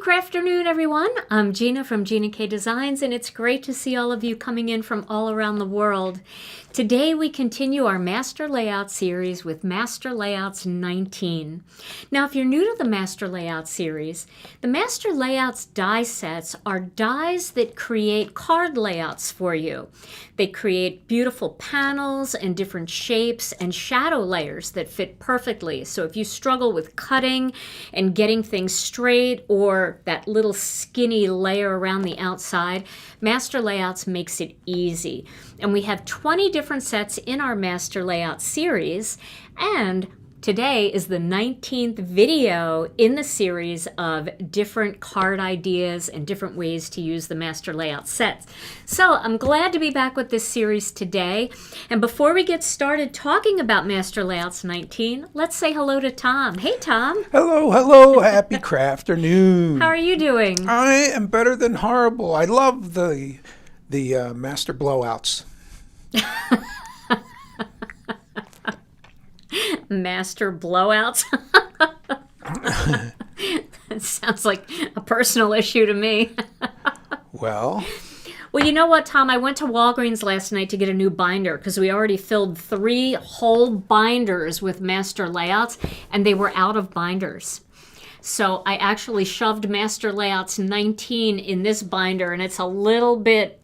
Crafternoon, everyone. I'm Gina from Gina K Designs, and it's great to see all of you coming in from all around the world. Today we continue our Master Layout series with Master Layouts 19. Now, if you're new to the Master Layout series, the Master Layouts die sets are dies that create card layouts for you. They create beautiful panels and different shapes and shadow layers that fit perfectly. So if you struggle with cutting and getting things straight or that little skinny layer around the outside, Master Layouts makes it easy. And we have 20 different sets in our Master Layout series, and today is the 19th video in the series of different card ideas and different ways to use the Master Layout sets. So I'm glad to be back with this series today. And before we get started talking about Master Layouts 19, let's say hello to Tom. Hey, Tom. Hello. Happy Crafternoon. How are you doing? I am better than horrible. I love the Master Blowouts. Master Blowouts? That sounds like a personal issue to me. Well, you know what, Tom? I went to Walgreens last night to get a new binder because we already filled 3 whole binders with Master Layouts, and they were out of binders. So I actually shoved Master Layouts 19 in this binder, and it's a little bit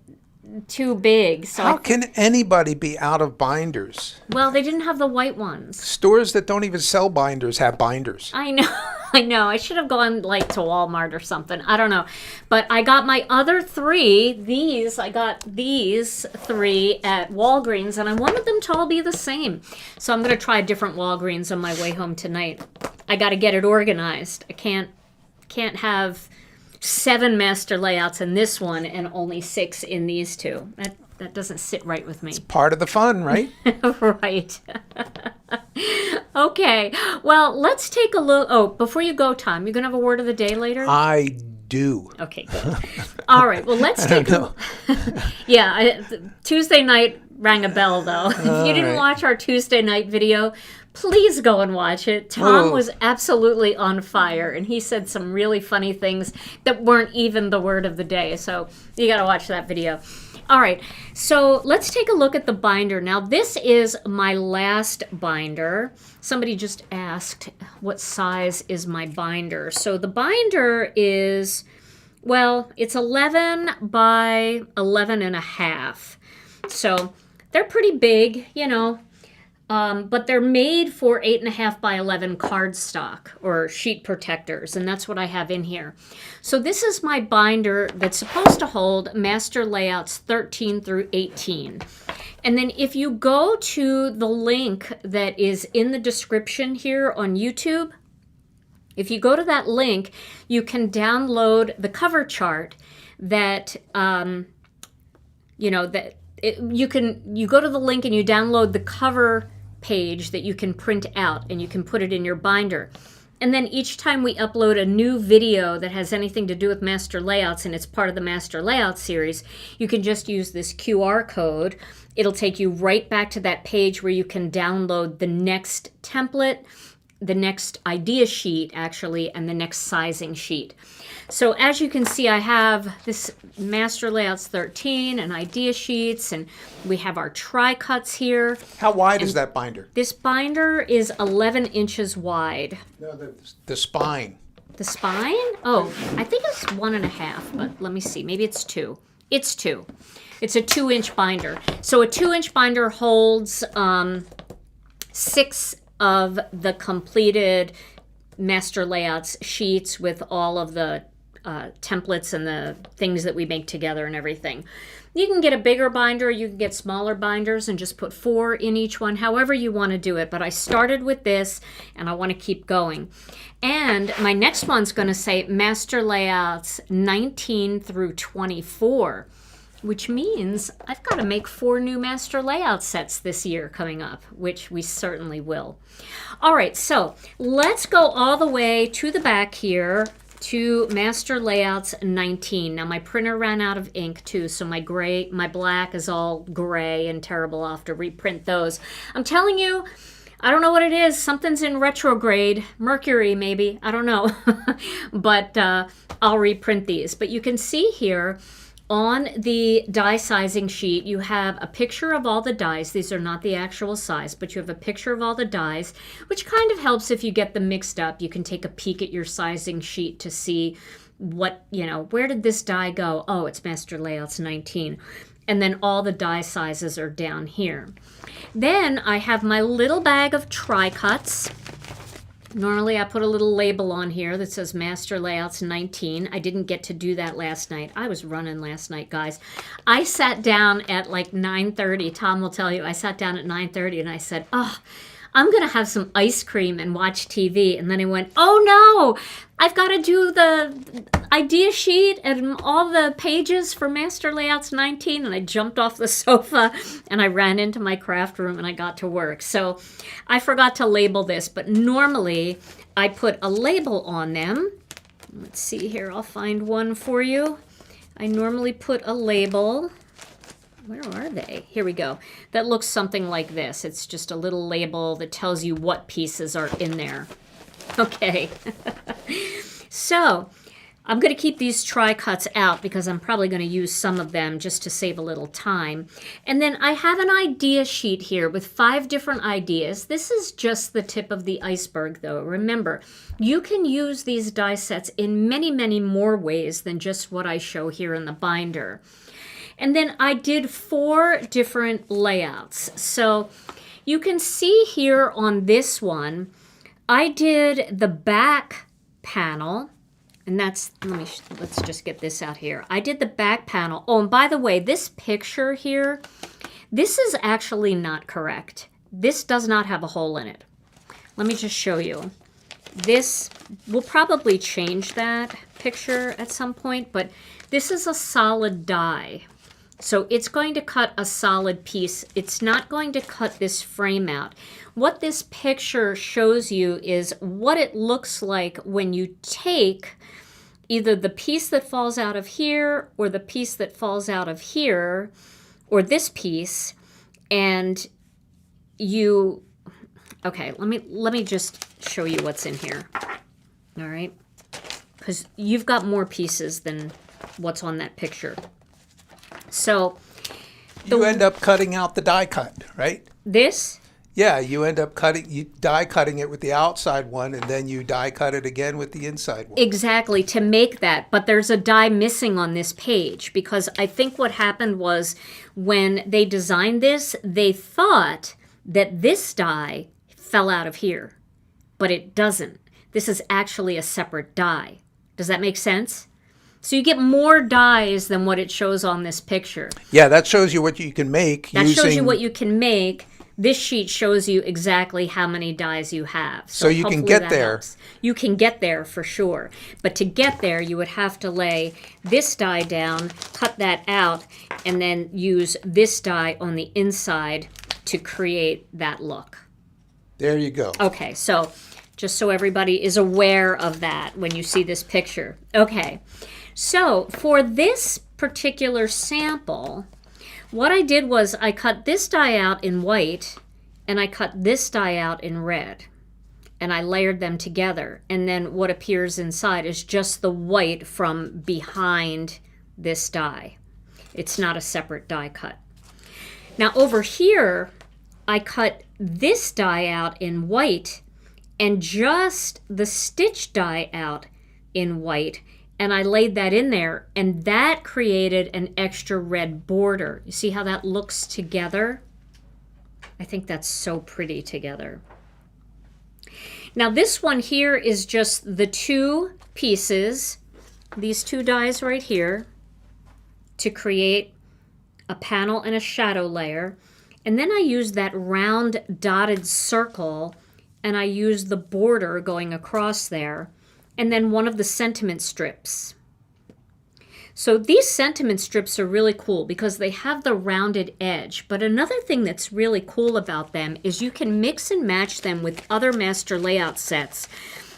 too big. So how can anybody be out of binders? Well, they didn't have the white ones. Stores that don't even sell binders have binders. I know. I should have gone like to Walmart or something. I don't know. But I got my other 3. I got these 3 at Walgreens, and I wanted them to all be the same. So I'm going to try a different Walgreens on my way home tonight. I got to get it organized. I can't have 7 Master Layouts in this one and only 6 in these 2. That doesn't sit right with me. It's part of the fun, right? Right. Okay. Well, let's take a look. Oh, before you go, Tom, you going to have a word of the day later? I do. Okay, good. All right. Well, let's take a Yeah, Tuesday night rang a bell, though. If you didn't watch our Tuesday night video, please go and watch it. Tom was absolutely on fire, and he said some really funny things that weren't even the word of the day. So you got to watch that video. All right, so let's take a look at the binder. Now, this is my last binder. Somebody just asked, what size is my binder? So the binder is, well, it's 11 by 11 and a half. So they're pretty big, you know. But they're made for 8.5 by 11 cardstock or sheet protectors, and that's what I have in here. So this is my binder that's supposed to hold Master Layouts 13 through 18. And then if you go to the link that is in the description here on YouTube, if you go to that link, you can download the cover chart that, you go to the link and you download the cover page that you can print out, and you can put it in your binder. And then each time we upload a new video that has anything to do with Master Layouts, and it's part of the Master Layout series, you can just use this QR code. It'll take you right back to that page where you can download the next template, the next idea sheet, actually, and the next sizing sheet. So as you can see, I have this Master Layouts 13 and idea sheets, and we have our tri-cuts here. How wide is that binder? This binder is 11 inches wide. No, the spine. The spine? Oh, I think it's 1.5, but let me see. Maybe it's 2. It's 2. It's a 2-inch binder. So a 2-inch binder holds 6 of the completed Master Layouts sheets with all of the templates and the things that we make together and everything. You can get a bigger binder, you can get smaller binders and just put 4 in each one, however you want to do it. But I started with this and I want to keep going. And my next one's going to say Master Layouts 19 through 24. Which means I've got to make 4 new Master Layout sets this year coming up, which we certainly will. All right, so let's go all the way to the back here to Master Layouts 19. Now my printer ran out of ink too, so my black is all gray and terrible. I'll have to reprint those. I'm telling you, I don't know what it is. Something's in retrograde. Mercury, maybe. I don't know. But I'll reprint these. But you can see here on the die sizing sheet, you have a picture of all the dies. These are not the actual size, but you have a picture of all the dies, which kind of helps if you get them mixed up. You can take a peek at your sizing sheet to see what, where did this die go? Oh, it's Master Layouts 19. And then all the die sizes are down here. Then I have my little bag of tri-cuts. Normally I put a little label on here that says Master Layouts 19. I didn't get to do that last night. I was running last night, guys. I sat down at like 9:30. Tom will tell you, I sat down at 9:30 and I said, oh, I'm going to have some ice cream and watch TV. And then I went, oh no, I've got to do the idea sheet and all the pages for Master Layouts 19. And I jumped off the sofa and I ran into my craft room and I got to work. So I forgot to label this, but normally I put a label on them. Let's see here, I'll find one for you. I normally put a label. Where are they? Here we go. That looks something like this. It's just a little label that tells you what pieces are in there. Okay. So I'm going to keep these tri-cuts out because I'm probably going to use some of them just to save a little time. And then I have an idea sheet here with 5 different ideas. This is just the tip of the iceberg, though. Remember, you can use these die sets in many, many more ways than just what I show here in the binder. And then I did 4 different layouts. So you can see here on this one, I did the back panel, and that's, let's just get this out here. I did the back panel. Oh, and by the way, this picture here, this is actually not correct. This does not have a hole in it. Let me just show you. This, we'll probably change that picture at some point, but this is a solid die. So it's going to cut a solid piece. It's not going to cut this frame out. What this picture shows you is what it looks like when you take either the piece that falls out of here or the piece that falls out of here or this piece, and you, okay, let me just show you what's in here. All right? Because you've got more pieces than what's on that picture. So you end up cutting out the die cut, right? This? Yeah, you end up die cutting it with the outside one, and then you die cut it again with the inside one. Exactly, to make that. But there's a die missing on this page because I think what happened was when they designed this, they thought that this die fell out of here, but it doesn't. This is actually a separate die. Does that make sense? So you get more dies than what it shows on this picture. Yeah, that shows you what you can make. That shows you what you can make. This sheet shows you exactly how many dies you have. So you can get there. Helps. You can get there for sure. But to get there, you would have to lay this die down, cut that out, and then use this die on the inside to create that look. There you go. Okay, so just so everybody is aware of that when you see this picture. Okay. So for this particular sample, what I did was I cut this die out in white and I cut this die out in red and I layered them together. And then what appears inside is just the white from behind this die. It's not a separate die cut. Now over here, I cut this die out in white and just the stitch die out in white. And I laid that in there, and that created an extra red border. You see how that looks together? I think that's so pretty together. Now this one here is just the 2 pieces, these 2 dies right here, to create a panel and a shadow layer. And then I used that round dotted circle, and I used the border going across there. And then one of the sentiment strips. So these sentiment strips are really cool because they have the rounded edge. But another thing that's really cool about them is you can mix and match them with other master layout sets.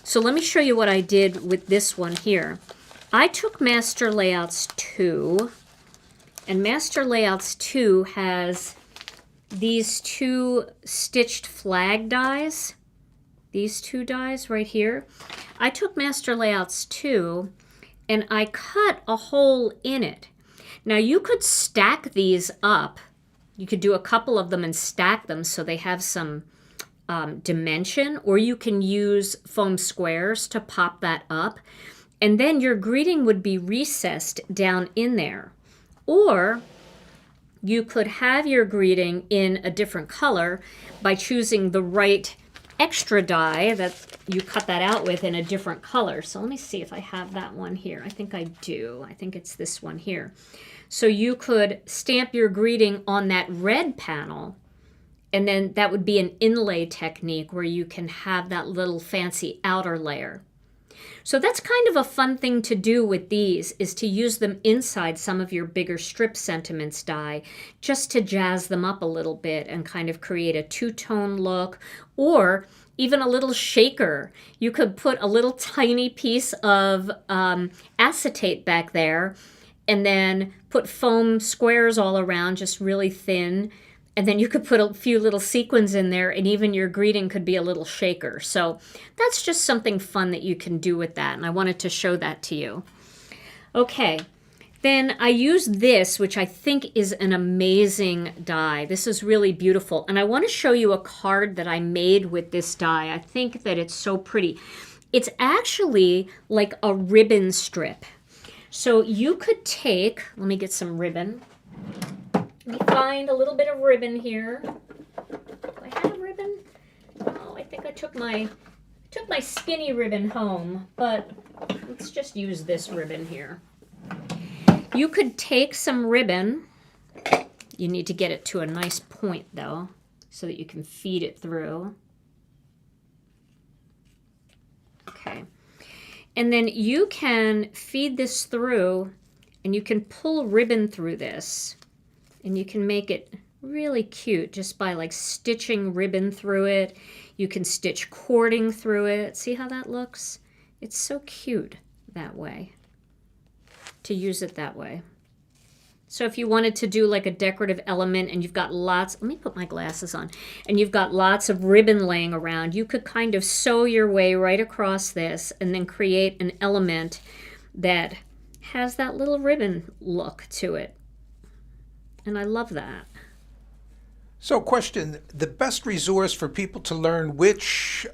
So let me show you what I did with this one here. I took Master Layouts 2, and Master Layouts 2 has these two stitched flag dies, these two dies right here. I took Master Layouts 2 and I cut a hole in it. Now you could stack these up. You could do a couple of them and stack them so they have some dimension, or you can use foam squares to pop that up. And then your greeting would be recessed down in there. Or you could have your greeting in a different color by choosing the right extra die that you cut that out with in a different color. So let me see if I have that one here. I think I do. I think it's this one here. So you could stamp your greeting on that red panel, and then that would be an inlay technique where you can have that little fancy outer layer. So that's kind of a fun thing to do with these, is to use them inside some of your bigger strip sentiments die, just to jazz them up a little bit and kind of create a two-tone look, or even a little shaker. You could put a little tiny piece of acetate back there and then put foam squares all around, just really thin. And then you could put a few little sequins in there, and even your greeting could be a little shaker. So that's just something fun that you can do with that, and I wanted to show that to you. Okay, then I used this, which I think is an amazing die. This is really beautiful, and I want to show you a card that I made with this die. I think that it's so pretty. It's actually like a ribbon strip. So you could take, let me get some ribbon. Let me find a little bit of ribbon here. Do I have ribbon? Oh, I think I took my skinny ribbon home, but let's just use this ribbon here. You could take some ribbon. You need to get it to a nice point though, so that you can feed it through. Okay. And then you can feed this through, and you can pull ribbon through this. And you can make it really cute just by like stitching ribbon through it. You can stitch cording through it. See how that looks? It's so cute that way, to use it that way. So if you wanted to do like a decorative element and you've got lots, let me put my glasses on, and you've got lots of ribbon laying around, you could kind of sew your way right across this and then create an element that has that little ribbon look to it. And I love that. So question, the best resource for people to learn which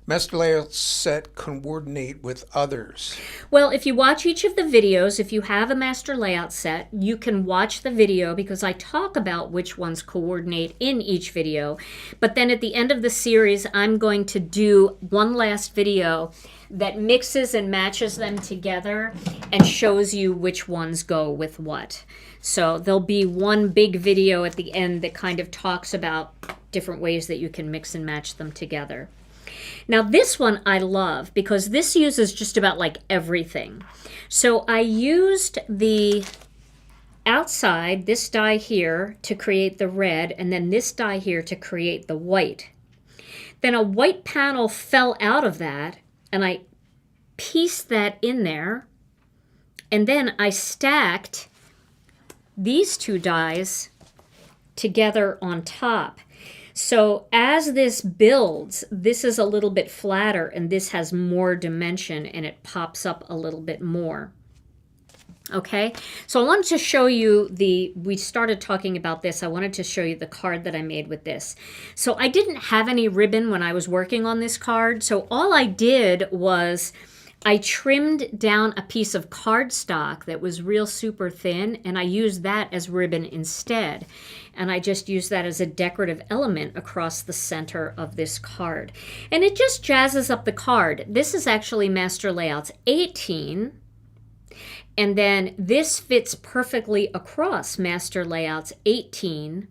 master layout set coordinate with others? Well, if you watch each of the videos, if you have a master layout set, you can watch the video because I talk about which ones coordinate in each video. But then at the end of the series, I'm going to do one last video that mixes and matches them together and shows you which ones go with what. So there'll be one big video at the end that kind of talks about different ways that you can mix and match them together. Now this one I love because this uses just about like everything. So I used the outside, this die here, to create the red, and then this die here to create the white. Then a white panel fell out of that, and I pieced that in there, and then I stacked these two dies together on top. So as this builds, this is a little bit flatter and this has more dimension and it pops up a little bit more. Okay, so I wanted to show you we started talking about this, I wanted to show you the card that I made with this. So I didn't have any ribbon when I was working on this card, so all I did was I trimmed down a piece of cardstock that was real super thin, and I used that as ribbon instead. And I just used that as a decorative element across the center of this card. And it just jazzes up the card. This is actually Master Layouts 18. And then this fits perfectly across Master Layouts 18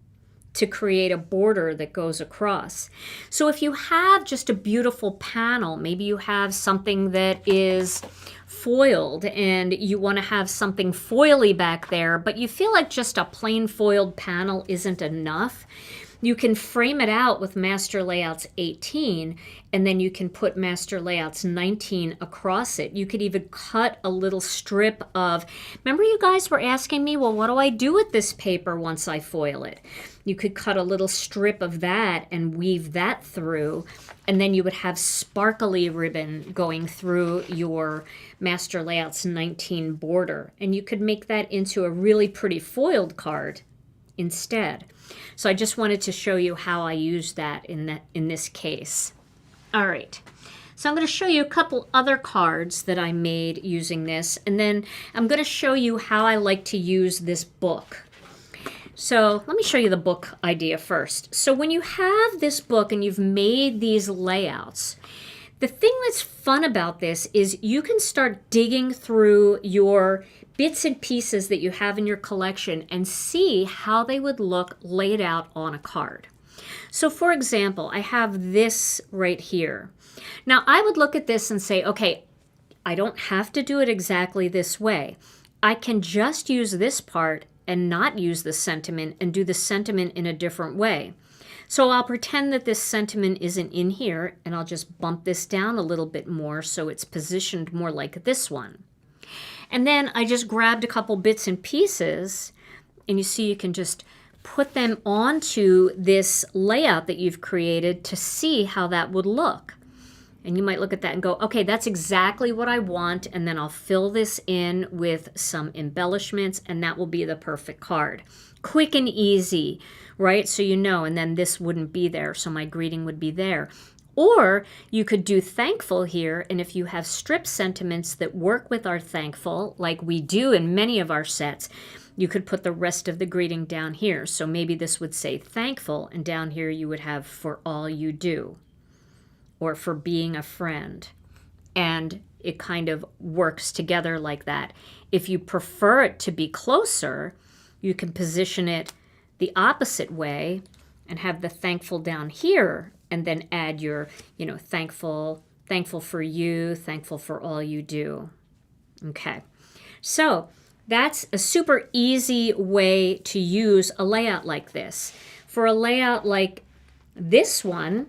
to create a border that goes across. So if you have just a beautiful panel, maybe you have something that is foiled and you want to have something foily back there, but you feel like just a plain foiled panel isn't enough, You can frame it out with Master Layouts 18, and then you can put Master Layouts 19 across it. You could even cut a little strip of, remember you guys were asking me, well, what do I do with this paper once I foil it? You could cut a little strip of that and weave that through, and then you would have sparkly ribbon going through your Master Layouts 19 border, and you could make that into a really pretty foiled card instead. So I just wanted to show you how I used that in this case. All right, so I'm going to show you a couple other cards that I made using this, and then I'm going to show you how I like to use this book. So let me show you the book idea first. So when you have this book and you've made these layouts, the thing that's fun about this is you can start digging through your bits and pieces that you have in your collection and see how they would look laid out on a card. So for example, I have this right here. Now I would look at this and say, okay, I don't have to do it exactly this way. I can just use this part and not use the sentiment and do the sentiment in a different way. So I'll pretend that this sentiment isn't in here, and I'll just bump this down a little bit more so it's positioned more like this one. And then I just grabbed a couple bits and pieces, and you see you can just put them onto this layout that you've created to see how that would look. And you might look at that and go, okay, that's exactly what I want, and then I'll fill this in with some embellishments, and that will be the perfect card. Quick and easy, right? So you know, and then this wouldn't be there, so my greeting would be there. Or you could do thankful here, and if you have strip sentiments that work with our thankful, like we do in many of our sets, you could put the rest of the greeting down here. So maybe this would say thankful, and down here you would have for all you do, or for being a friend. And it kind of works together like that. If you prefer it to be closer, you can position it the opposite way and have the thankful down here, and then add your, thankful for you, thankful for all you do. Okay, so that's a super easy way to use a layout like this. For a layout like this one,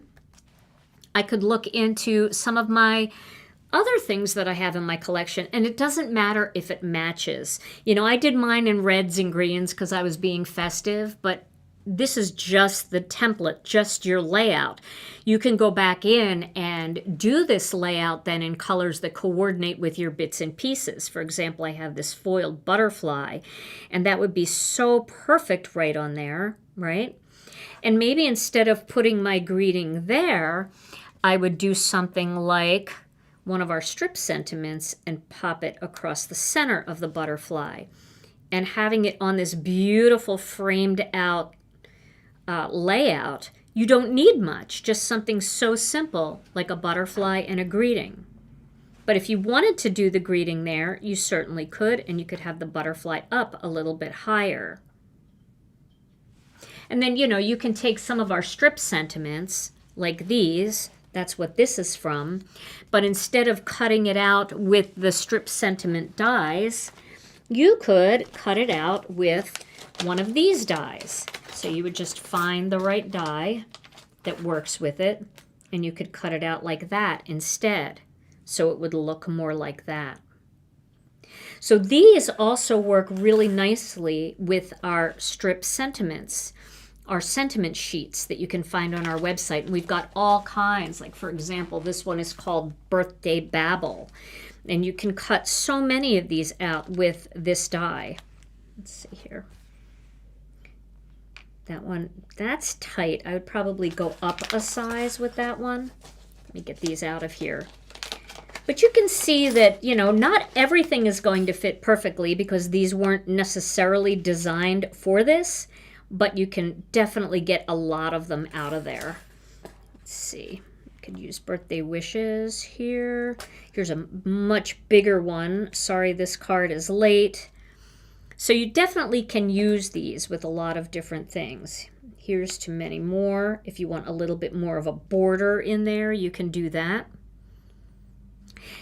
I could look into some of my other things that I have in my collection, and it doesn't matter if it matches. I did mine in reds and greens because I was being festive, but this is just the template, just your layout. You can go back in and do this layout then in colors that coordinate with your bits and pieces. For example, I have this foiled butterfly, and that would be so perfect right on there, right? And maybe instead of putting my greeting there, I would do something like one of our strip sentiments and pop it across the center of the butterfly. And having it on this beautiful framed out layout, you don't need much, just something so simple like a butterfly and a greeting. But if you wanted to do the greeting there, you certainly could, and you could have the butterfly up a little bit higher. And then, you can take some of our strip sentiments like these. That's what this is from. But instead of cutting it out with the strip sentiment dies, you could cut it out with one of these dies. So you would just find the right die that works with it, and you could cut it out like that instead. So it would look more like that. So these also work really nicely with our strip sentiments, our sentiment sheets that you can find on our website. And we've got all kinds, like for example, this one is called Birthday Babble. And you can cut so many of these out with this die. Let's see here. That one, that's tight. I would probably go up a size with that one. Let me get these out of here. But you can see that, not everything is going to fit perfectly because these weren't necessarily designed for this, but you can definitely get a lot of them out of there. Let's see. You could use birthday wishes here. Here's a much bigger one. Sorry, this card is late. So you definitely can use these with a lot of different things. Here's to many more. If you want a little bit more of a border in there, you can do that.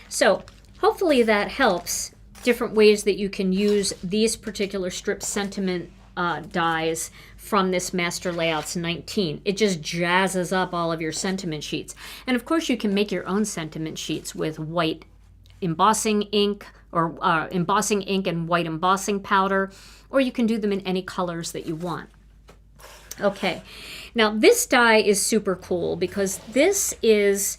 So hopefully that helps. Different ways that you can use these particular strip sentiment dies from this Master Layouts 19. It just jazzes up all of your sentiment sheets. And of course you can make your own sentiment sheets with white embossing ink or embossing ink and white embossing powder, or you can do them in any colors that you want. Okay, now this die is super cool because this is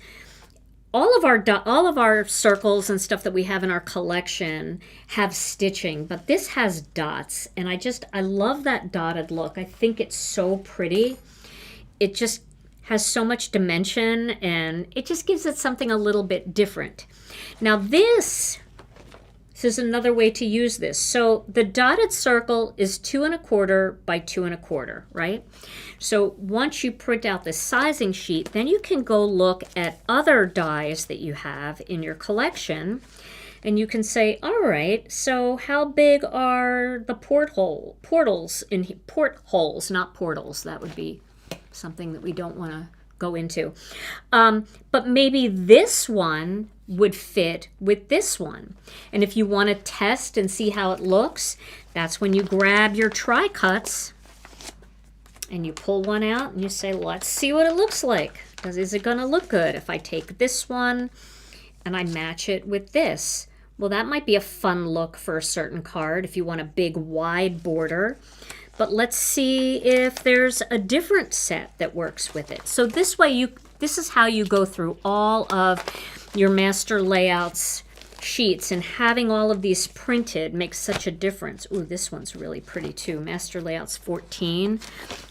all of our circles and stuff that we have in our collection have stitching, but this has dots, and I love that dotted look. I think it's so pretty. It just has so much dimension, and it just gives it something a little bit different. Now this is another way to use this. So the dotted circle is 2 1/4 by 2 1/4, right? So once you print out the sizing sheet, then you can go look at other dies that you have in your collection, and you can say, all right, so how big are the portholes, not portals. That would be something that we don't want to go into. But maybe this one would fit with this one. And if you want to test and see how it looks, that's when you grab your tri-cuts and you pull one out and you say, let's see what it looks like. Is it going to look good if I take this one and I match it with this? Well, that might be a fun look for a certain card if you want a big wide border. But let's see if there's a different set that works with it. So this way, this is how you go through all of your Master Layouts sheets, and having all of these printed makes such a difference. Ooh, this one's really pretty too. Master Layouts 14.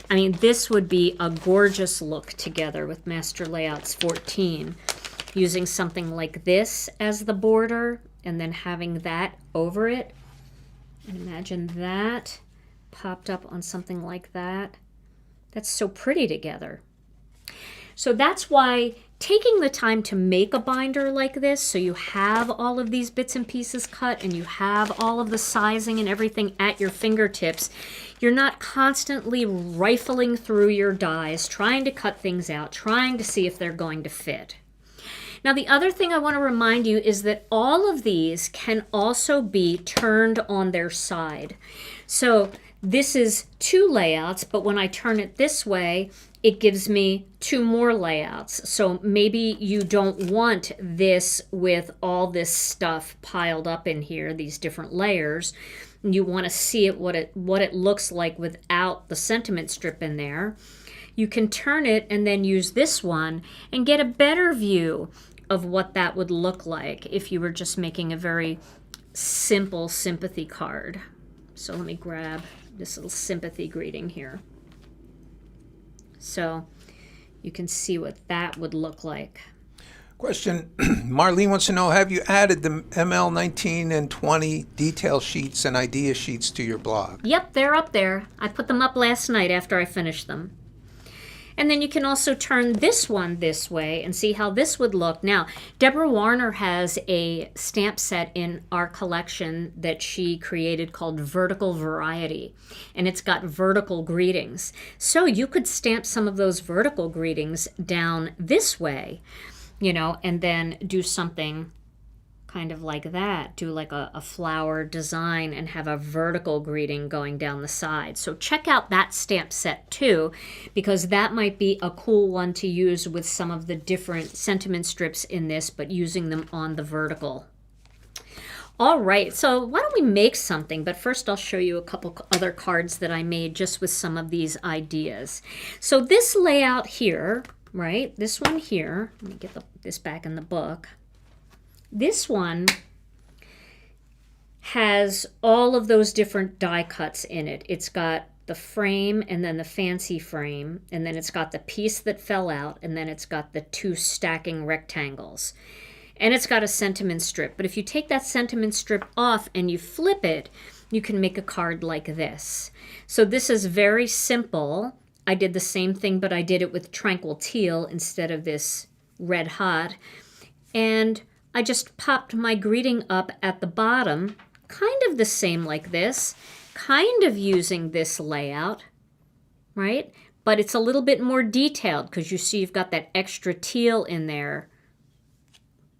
I mean, this would be a gorgeous look together with Master Layouts 14. Using something like this as the border and then having that over it. And imagine that popped up on something like that. That's so pretty together. So that's why taking the time to make a binder like this, so you have all of these bits and pieces cut and you have all of the sizing and everything at your fingertips, you're not constantly rifling through your dies, trying to cut things out, trying to see if they're going to fit. Now, the other thing I want to remind you is that all of these can also be turned on their side. So this is 2 layouts, but when I turn it this way, it gives me 2 more layouts. So maybe you don't want this with all this stuff piled up in here, these different layers. You want to see what it looks like without the sentiment strip in there. You can turn it and then use this one and get a better view of what that would look like if you were just making a very simple sympathy card. So let me grab this little sympathy greeting here. So you can see what that would look like. Question, Marlene wants to know, have you added the ML 19 and 20 detail sheets and idea sheets to your blog? Yep, they're up there. I put them up last night after I finished them. And then you can also turn this one this way and see how this would look. Now, Deborah Warner has a stamp set in our collection that she created called Vertical Variety, and it's got vertical greetings. So you could stamp some of those vertical greetings down this way, you know, and then do something kind of like that. Do like a flower design and have a vertical greeting going down the side. So check out that stamp set too, because that might be a cool one to use with some of the different sentiment strips in this, but using them on the vertical. All right, so why don't we make something? But first I'll show you a couple other cards that I made just with some of these ideas. So this layout here, right, this one here, let me get this back in the book. This one has all of those different die cuts in it. It's got the frame and then the fancy frame, and then it's got the piece that fell out, and then it's got the 2 stacking rectangles. And it's got a sentiment strip. But if you take that sentiment strip off and you flip it, you can make a card like this. So this is very simple. I did the same thing, but I did it with Tranquil Teal instead of this Red Hot. And I just popped my greeting up at the bottom, kind of the same like this, kind of using this layout, right? But it's a little bit more detailed because you see you've got that extra teal in there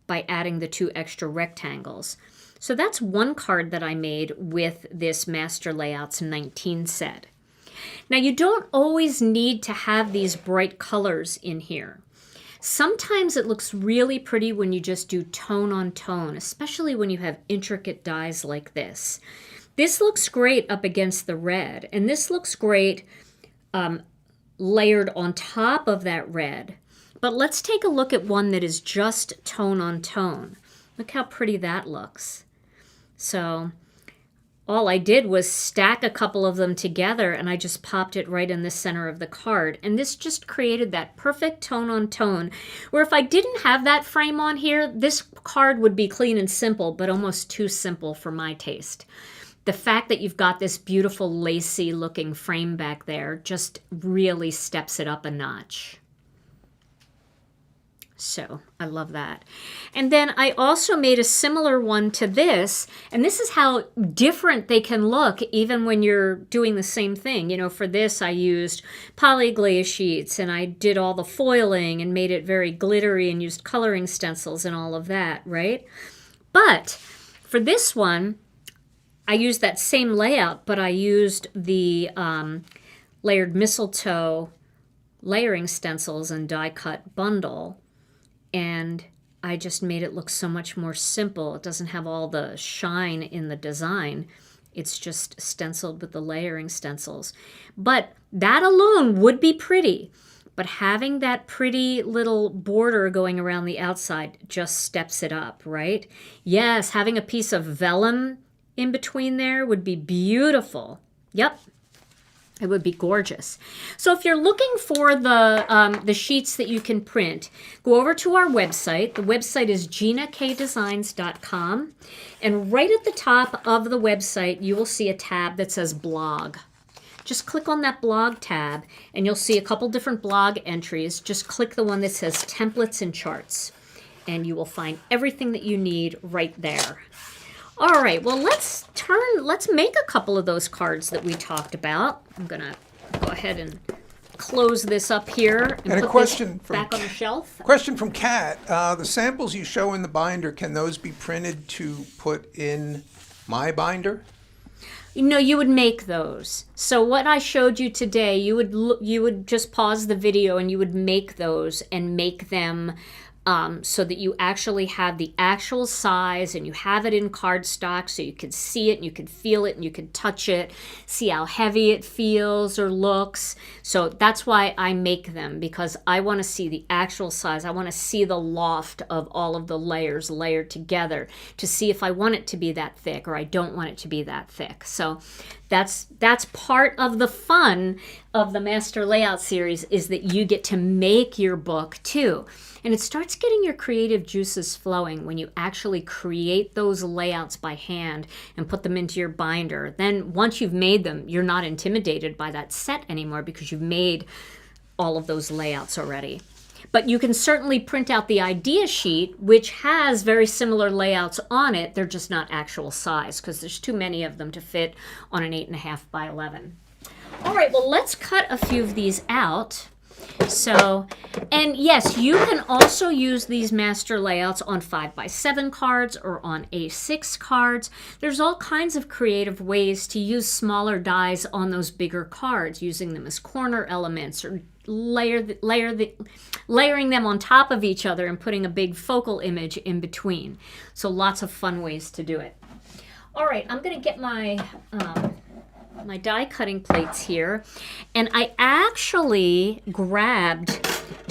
by adding the 2 extra rectangles. So that's one card that I made with this Master Layouts 19 set. Now you don't always need to have these bright colors in here. Sometimes it looks really pretty when you just do tone on tone, especially when you have intricate dies like this. This looks great up against the red, and this looks great layered on top of that red. But let's take a look at one that is just tone on tone. Look how pretty that looks. So all I did was stack a couple of them together, and I just popped it right in the center of the card. And this just created that perfect tone on tone, where if I didn't have that frame on here, this card would be clean and simple, but almost too simple for my taste. The fact that you've got this beautiful lacy looking frame back there just really steps it up a notch. So I love that. And then I also made a similar one to this, and this is how different they can look even when you're doing the same thing. You know, for this I used Poly-Glaze Sheets, and I did all the foiling and made it very glittery and used coloring stencils and all of that, right? But for this one, I used that same layout, but I used the layered mistletoe layering stencils and die cut bundle. And I just made it look so much more simple. It doesn't have all the shine in the design. It's just stenciled with the layering stencils. But that alone would be pretty. But having that pretty little border going around the outside just steps it up, right? Yes, having a piece of vellum in between there would be beautiful. Yep. It would be gorgeous. So if you're looking for the sheets that you can print, go over to our website. The website is ginakdesigns.com. And right at the top of the website, you will see a tab that says blog. Just click on that blog tab, and you'll see a couple different blog entries. Just click the one that says templates and charts, and you will find everything that you need right there. All right, well, let's make a couple of those cards that we talked about. I'm going to go ahead and close this up here and put this back on the shelf. Question from Kat. The samples you show in the binder, can those be printed to put in my binder? No, you would make those. So what I showed you today, you would just pause the video and you would make those and make them so that you actually have the actual size and you have it in cardstock so you can see it and you can feel it and you can touch it, see how heavy it feels or looks. So that's why I make them, because I want to see the actual size. I want to see the loft of all of the layers layered together to see if I want it to be that thick or I don't want it to be that thick. So that's part of the fun of the Master Layout series, is that you get to make your book too. And it starts getting your creative juices flowing when you actually create those layouts by hand and put them into your binder. Then once you've made them, you're not intimidated by that set anymore because you've made all of those layouts already. But you can certainly print out the idea sheet, which has very similar layouts on it. They're just not actual size because there's too many of them to fit on an 8.5 by 11. All right, well, let's cut a few of these out. So, and yes, you can also use these master layouts on 5x7 cards or on A6 cards. There's all kinds of creative ways to use smaller dies on those bigger cards, using them as corner elements or layering them on top of each other and putting a big focal image in between. So lots of fun ways to do it. All right, I'm going to get my my die cutting plates here, and I actually grabbed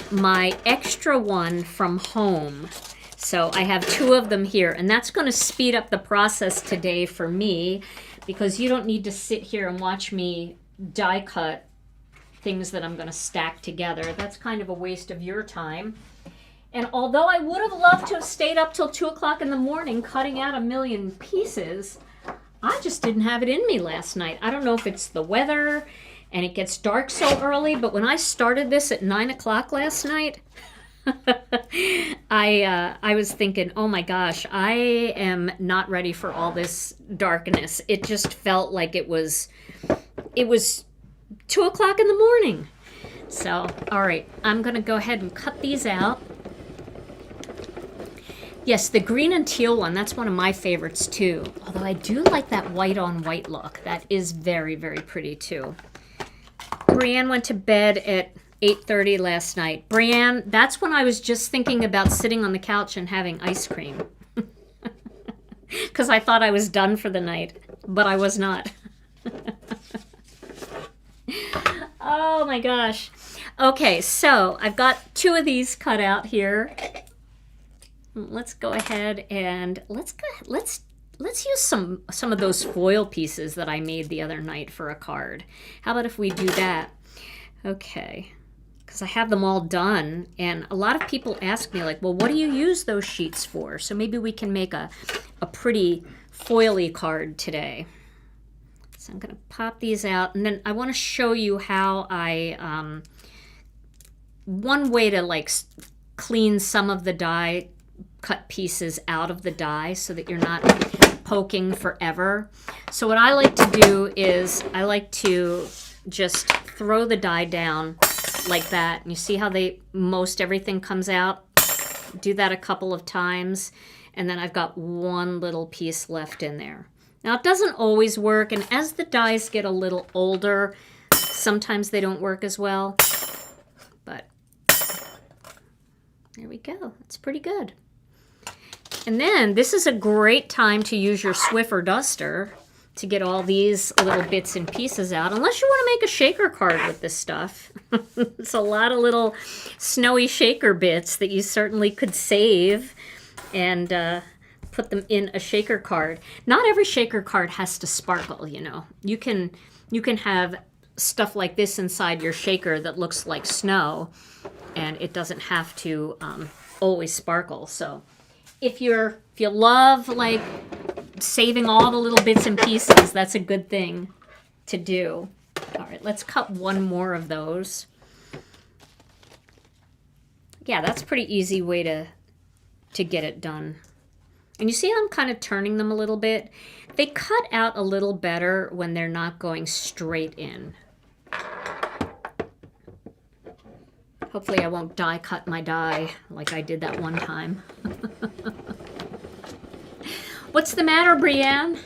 my extra one from home. So I have 2 of them here, and that's going to speed up the process today for me, because you don't need to sit here and watch me die cut things that I'm going to stack together. That's kind of a waste of your time. And although I would have loved to have stayed up till 2 o'clock in the morning cutting out a million pieces, I just didn't have it in me last night. I don't know if it's the weather and it gets dark so early, but when I started this at 9 o'clock last night, I was thinking, oh my gosh, I am not ready for all this darkness. It just felt like it was 2 o'clock in the morning. So, all right, I'm going to go ahead and cut these out. Yes, the green and teal one, that's one of my favorites too. Although I do like that white on white look. That is very, very pretty too. Brienne went to bed at 8:30 last night. Brienne, that's when I was just thinking about sitting on the couch and having ice cream. Because I thought I was done for the night, but I was not. Oh my gosh. Okay, so I've got 2 of these cut out here. Let's go ahead and let's use some of those foil pieces that I made the other night for a card. How about if we do that? Okay, because I have them all done, and a lot of people ask me like, well, what do you use those sheets for? So maybe we can make a pretty foily card today. So I'm going to pop these out, and then I want to show you how I one way to like clean some of the die cut pieces out of the die so that you're not poking forever. So what I like to do is I like to just throw the die down like that. And you see how most everything comes out? Do that a couple of times, and then I've got one little piece left in there. Now it doesn't always work, and as the dies get a little older, sometimes they don't work as well. But there we go. That's pretty good. And then this is a great time to use your Swiffer duster to get all these little bits and pieces out, unless you want to make a shaker card with this stuff. It's a lot of little snowy shaker bits that you certainly could save and put them in a shaker card. Not every shaker card has to sparkle, you know. You can have stuff like this inside your shaker that looks like snow, and it doesn't have to always sparkle. So if you love like saving all the little bits and pieces, that's a good thing to do. All right, let's cut one more of those. Yeah, that's a pretty easy way to get it done. And you see how I'm kind of turning them a little bit? They cut out a little better when they're not going straight in. Hopefully I won't die cut my die like I did that one time. What's the matter, Brienne?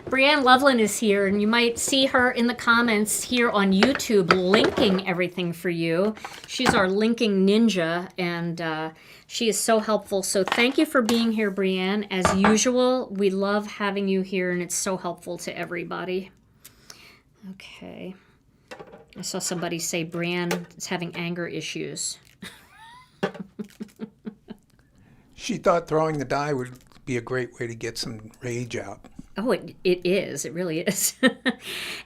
Brienne Loveland is here, and you might see her in the comments here on YouTube linking everything for you. She's our linking ninja, and she is so helpful. So thank you for being here, Brienne. As usual, we love having you here, and it's so helpful to everybody. Okay. I saw somebody say Brienne is having anger issues. She thought throwing the die would be a great way to get some rage out. Oh, it is. It really is.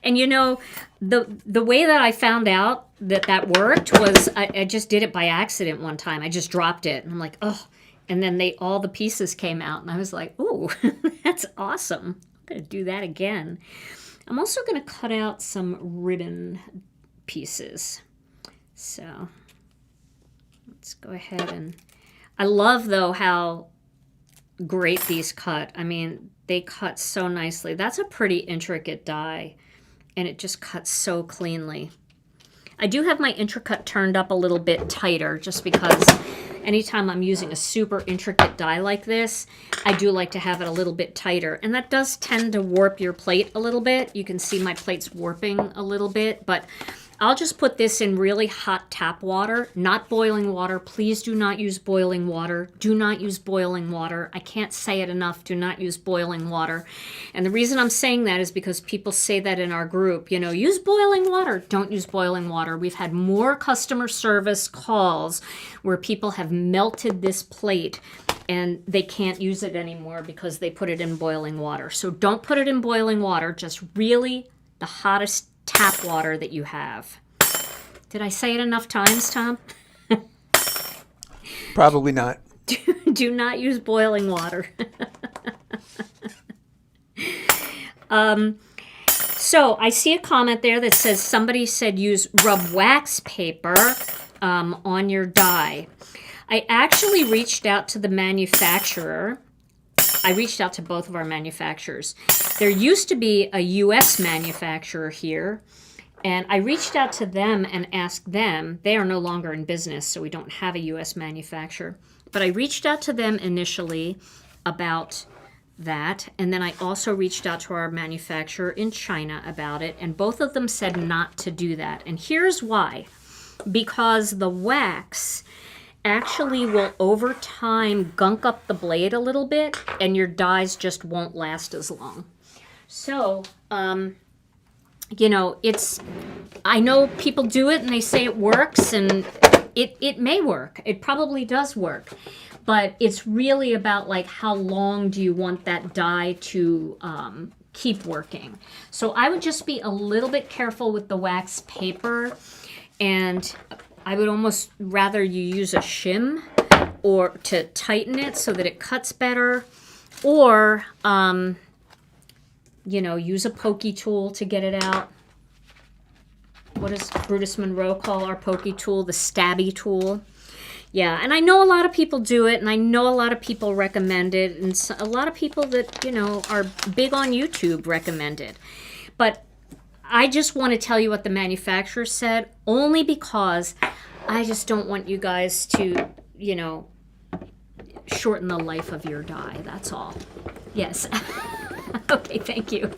And you know, the way that I found out that worked was I just did it by accident one time. I just dropped it, and I'm like, oh. And then all the pieces came out, and I was like, ooh, that's awesome. I'm going to do that again. I'm also going to cut out some ribbon pieces. So let's go ahead and... I love, though, how great these cut. I mean, they cut so nicely. That's a pretty intricate die, and it just cuts so cleanly. I do have my intricate turned up a little bit tighter just because anytime I'm using a super intricate die like this, I do like to have it a little bit tighter. And that does tend to warp your plate a little bit. You can see my plate's warping a little bit, but I'll just put this in really hot tap water, not boiling water. Please do not use boiling water. Do not use boiling water. I can't say it enough. Do not use boiling water. And the reason I'm saying that is because people say that in our group, you know, use boiling water. Don't use boiling water. We've had more customer service calls where people have melted this plate and they can't use it anymore because they put it in boiling water. So don't put it in boiling water. Just really the hottest tap water that you have. Did I say it enough times, Tom? Probably not. Do not use boiling water. So I see a comment there that says somebody said use rub wax paper on your die. I actually reached out to the manufacturer. I reached out to both of our manufacturers. There used to be a U.S. manufacturer here, and I reached out to them and asked them. They are no longer in business, so we don't have a U.S. manufacturer. But I reached out to them initially about that, and then I also reached out to our manufacturer in China about it, and both of them said not to do that. And here's why. Because the wax actually will over time gunk up the blade a little bit, and your dyes just won't last as long. So, you know, I know people do it and they say it works, and it may work. It probably does work. But it's really about like how long do you want that dye to keep working. So I would just be a little bit careful with the wax paper, and I would almost rather you use a shim or to tighten it so that it cuts better, or you know, use a pokey tool to get it out. What does Brutus Monroe call our pokey tool? The stabby tool. Yeah, and I know a lot of people do it, and I know a lot of people recommend it, and a lot of people that, you know, are big on YouTube recommend it. But I just want to tell you what the manufacturer said, only because I just don't want you guys to, you know, shorten the life of your dye. That's all. Yes. Okay, thank you.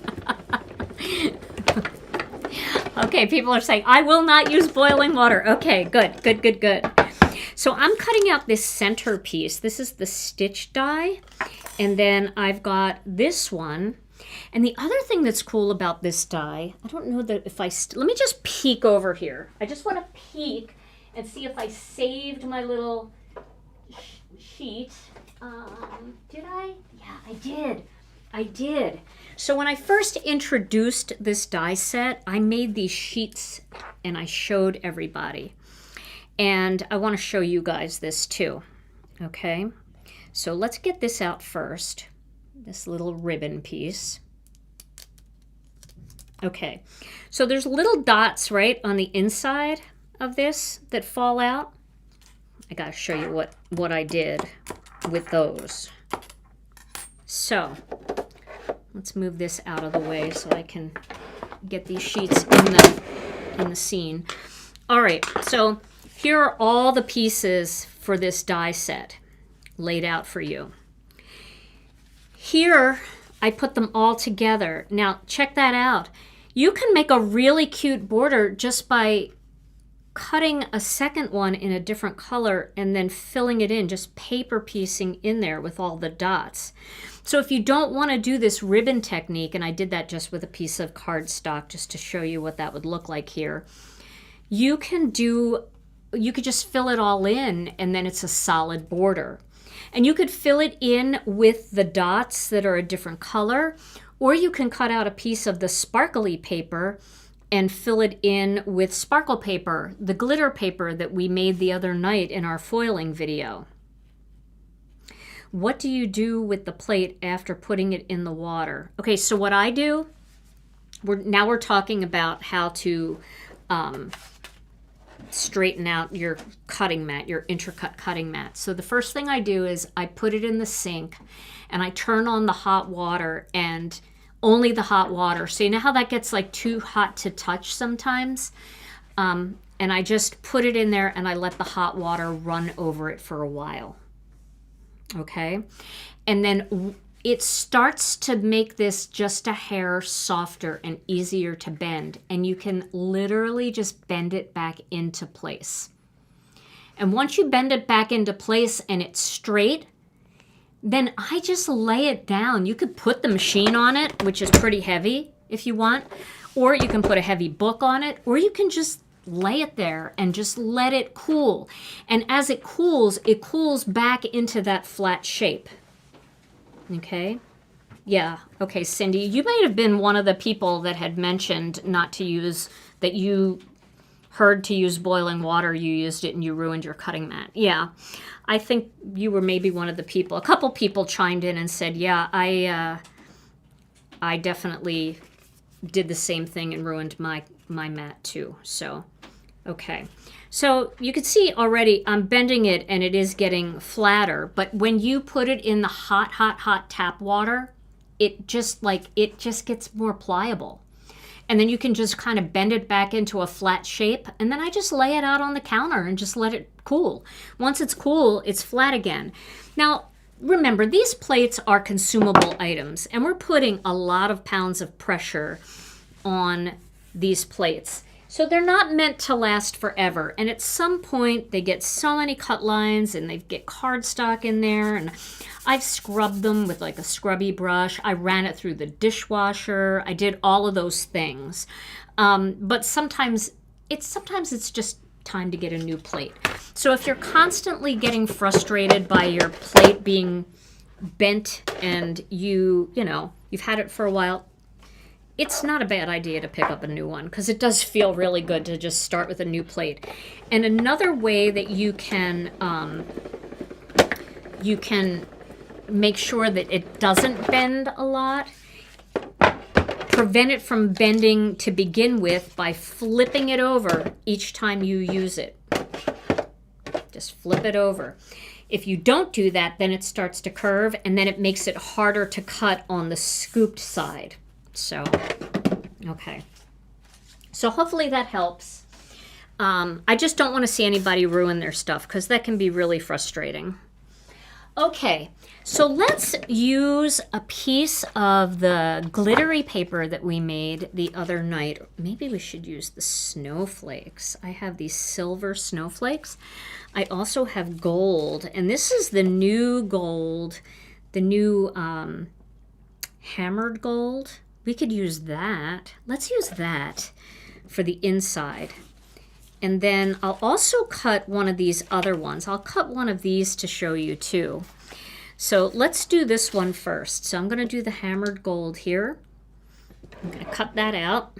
Okay, people are saying, I will not use boiling water. Okay, good, good, good, good. So I'm cutting out this center piece. This is the stitch die. And then I've got this one. And the other thing that's cool about this die, I don't know that if let me just peek over here. I just want to peek and see if I saved my little sheet. Did I? Yeah, I did. I did. So when I first introduced this die set, I made these sheets and I showed everybody. And I want to show you guys this too. Okay, so let's get this out first. This little ribbon piece. Okay, so there's little dots right on the inside of this that fall out. I gotta show you what I did with those. So let's move this out of the way so I can get these sheets in the scene. All right, so here are all the pieces for this die set laid out for you. Here, I put them all together. Now, check that out. You can make a really cute border just by cutting a second one in a different color and then filling it in, just paper piecing in there with all the dots. So if you don't want to do this ribbon technique, and I did that just with a piece of cardstock just to show you what that would look like here, you could just fill it all in and then it's a solid border. And you could fill it in with the dots that are a different color, or you can cut out a piece of the sparkly paper and fill it in with sparkle paper, the glitter paper that we made the other night in our foiling video. What do you do with the plate after putting it in the water? Okay, so what I do, we're talking about how to straighten out your cutting mat, your intercut cutting mat. So the first thing I do is I put it in the sink and I turn on the hot water, and only the hot water. So you know how that gets like too hot to touch sometimes? And I just put it in there and I let the hot water run over it for a while. Okay? And then it starts to make this just a hair softer and easier to bend. And you can literally just bend it back into place. And once you bend it back into place and it's straight, then I just lay it down. You could put the machine on it, which is pretty heavy if you want, or you can put a heavy book on it, or you can just lay it there and just let it cool. And as it cools back into that flat shape. Okay? Yeah. Okay, Cindy, you might have been one of the people that had mentioned not to use, that you heard to use boiling water, you used it and you ruined your cutting mat. Yeah. I think you were maybe one of the people. A couple people chimed in and said, yeah, I definitely did the same thing and ruined my mat too. So, okay. So you can see already I'm bending it and it is getting flatter, but when you put it in the hot tap water, it just gets more pliable. And then you can just kind of bend it back into a flat shape. And then I just lay it out on the counter and just let it cool. Once it's cool, it's flat again. Now, remember, these plates are consumable items, and we're putting a lot of pounds of pressure on these plates. So they're not meant to last forever. And at some point, they get so many cut lines and they get cardstock in there. And I've scrubbed them with like a scrubby brush. I ran it through the dishwasher. I did all of those things. But sometimes it's just time to get a new plate. So if you're constantly getting frustrated by your plate being bent and you've had it for a while, it's not a bad idea to pick up a new one, because it does feel really good to just start with a new plate. And another way that you can make sure that it doesn't bend a lot, prevent it from bending to begin with, by flipping it over each time you use it. Just flip it over. If you don't do that, then it starts to curve, and then it makes it harder to cut on the scooped side. So, okay. So hopefully that helps. I just don't want to see anybody ruin their stuff, because that can be really frustrating. Okay, so let's use a piece of the glittery paper that we made the other night. Maybe we should use the snowflakes. I have these silver snowflakes. I also have gold, and this is the new gold, the new hammered gold. We could use that. Let's use that for the inside. And then I'll also cut one of these other ones. I'll cut one of these to show you too. So let's do this one first. So I'm going to do the hammered gold here. I'm going to cut that out.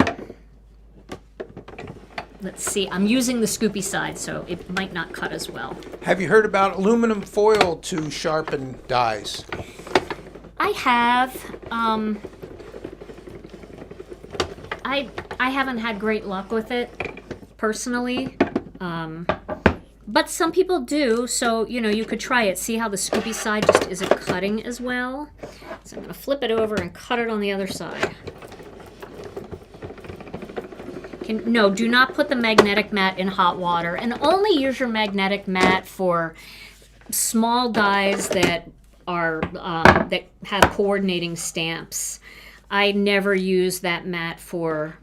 Let's see. I'm using the scoopy side, so it might not cut as well. Have you heard about aluminum foil to sharpen dies? I have. I haven't had great luck with it personally, but some people do, so you could try it. See how the scoopy side just isn't cutting as well? So I'm going to flip it over and cut it on the other side. No, do not put the magnetic mat in hot water, and only use your magnetic mat for small dies that are that have coordinating stamps. I never use that mat for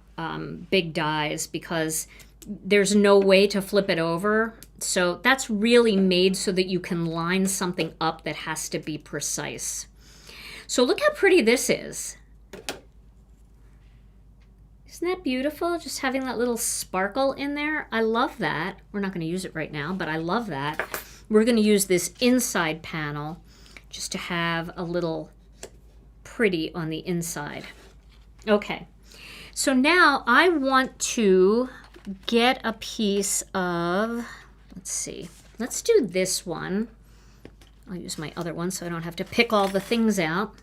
big dies, because there's no way to flip it over. So that's really made so that you can line something up that has to be precise. So look how pretty this is. Isn't that beautiful? Just having that little sparkle in there. I love that. We're not going to use it right now, but I love that. We're going to use this inside panel just to have a little pretty on the inside. Okay, so now I want to get a piece of, let's see, let's do this one. I'll use my other one so I don't have to pick all the things out.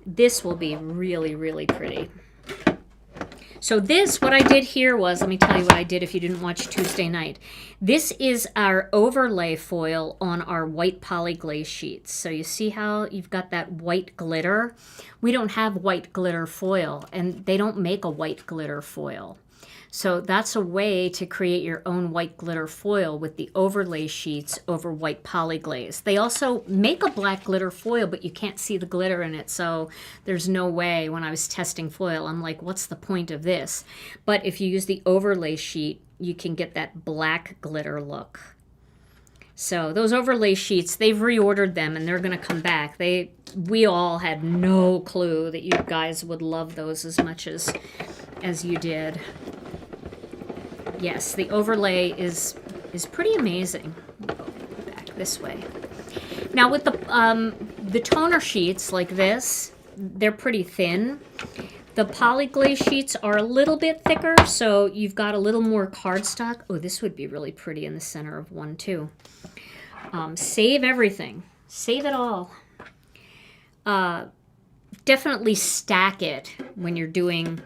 This will be really, really pretty. So this, what I did here was, let me tell you what I did if you didn't watch Tuesday night. This is our overlay foil on our white Poly-Glaze sheets. So you see how you've got that white glitter? We don't have white glitter foil, and they don't make a white glitter foil. So that's a way to create your own white glitter foil with the overlay sheets over white Poly-Glaze. They also make a black glitter foil, but you can't see the glitter in it, so there's no way. When I was testing foil, I'm like, what's the point of this? But if you use the overlay sheet, you can get that black glitter look. So those overlay sheets, they've reordered them, and they're going to come back. We all had no clue that you guys would love those as much as you did. Yes, the overlay is pretty amazing. I'll go back this way. Now with the toner sheets like this, they're pretty thin. The Poly-Glaze sheets are a little bit thicker, so you've got a little more cardstock. Oh, this would be really pretty in the center of one too. Save everything. Save it all. Definitely stack it when you're doing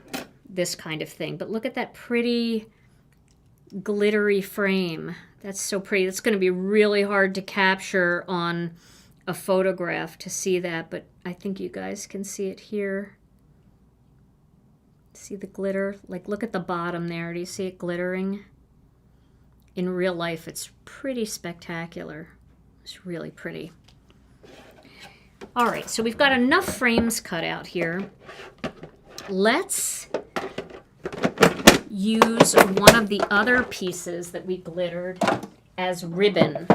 this kind of thing. But look at that pretty glittery frame. That's so pretty. It's going to be really hard to capture on a photograph to see that, but I think you guys can see it here. See the glitter? Like, look at the bottom there. Do you see it glittering? In real life, it's pretty spectacular. It's really pretty. All right, so we've got enough frames cut out here. Let's use one of the other pieces that we glittered as ribbon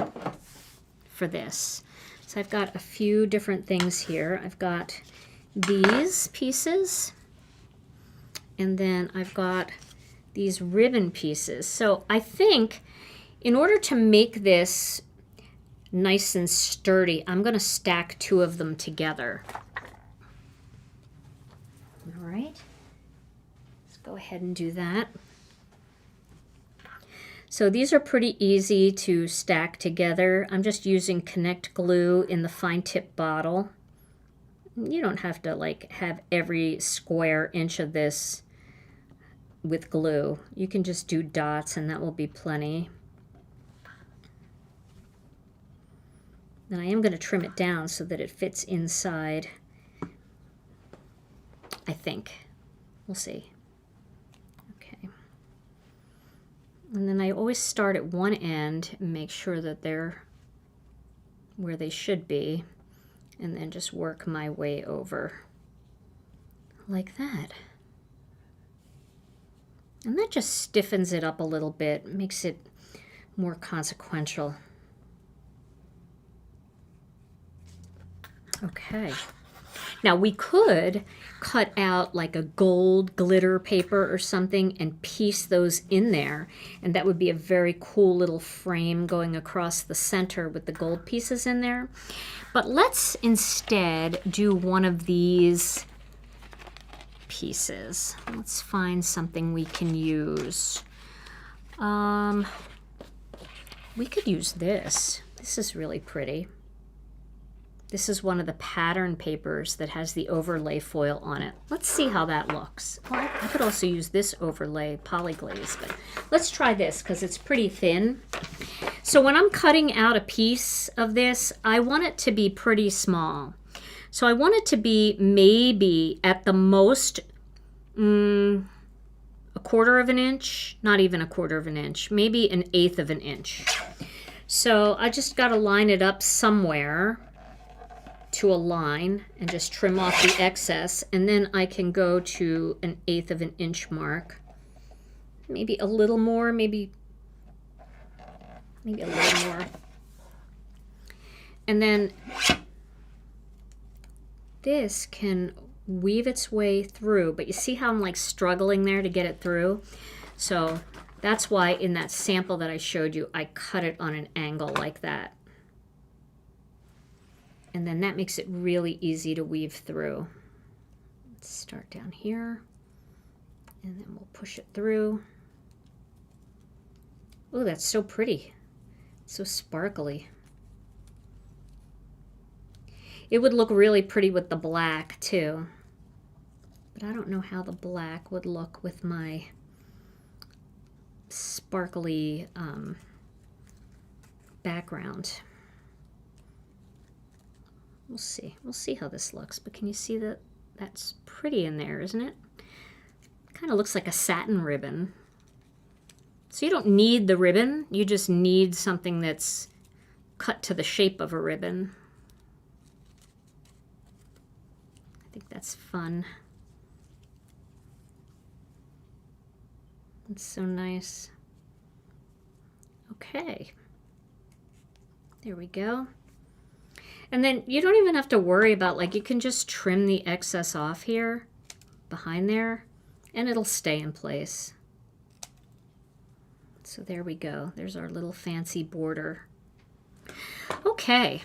for this. So I've got a few different things here. I've got these pieces, and then I've got these ribbon pieces. So I think in order to make this nice and sturdy, I'm going to stack two of them together. All right, let's go ahead and do that. So these are pretty easy to stack together. I'm just using Connect glue in the fine tip bottle. You don't have to like have every square inch of this with glue. You can just do dots and that will be plenty. Then I am going to trim it down so that it fits inside, I think. We'll see. Okay. And then I always start at one end and make sure that they're where they should be, and then just work my way over like that. And that just stiffens it up a little bit, makes it more consequential. Okay. Now we could cut out like a gold glitter paper or something and piece those in there, and that would be a very cool little frame going across the center with the gold pieces in there. But let's instead do one of these pieces. Let's find something we can use. We could use this. This is really pretty. This is one of the pattern papers that has the overlay foil on it. Let's see how that looks. Well, I could also use this overlay Poly-Glaze, but let's try this because it's pretty thin. So when I'm cutting out a piece of this, I want it to be pretty small. So I want it to be maybe at the most a quarter of an inch, not even a quarter of an inch, maybe an eighth of an inch. So I just got to line it up somewhere to a line and just trim off the excess, and then I can go to an eighth of an inch mark, maybe a little more, maybe a little more, and then this can weave its way through, but you see how I'm like struggling there to get it through? So that's why in that sample that I showed you, I cut it on an angle like that. And then that makes it really easy to weave through. Let's start down here, and then we'll push it through. Oh, that's so pretty. So sparkly. It would look really pretty with the black too. But I don't know how the black would look with my sparkly background. We'll see. We'll see how this looks. But can you see that that's pretty in there, isn't it? Kind of looks like a satin ribbon. So you don't need the ribbon. You just need something that's cut to the shape of a ribbon. I think that's fun. It's so nice. Okay. There we go. And then you don't even have to worry about, like, you can just trim the excess off here, behind there, and it'll stay in place. So there we go. There's our little fancy border. Okay.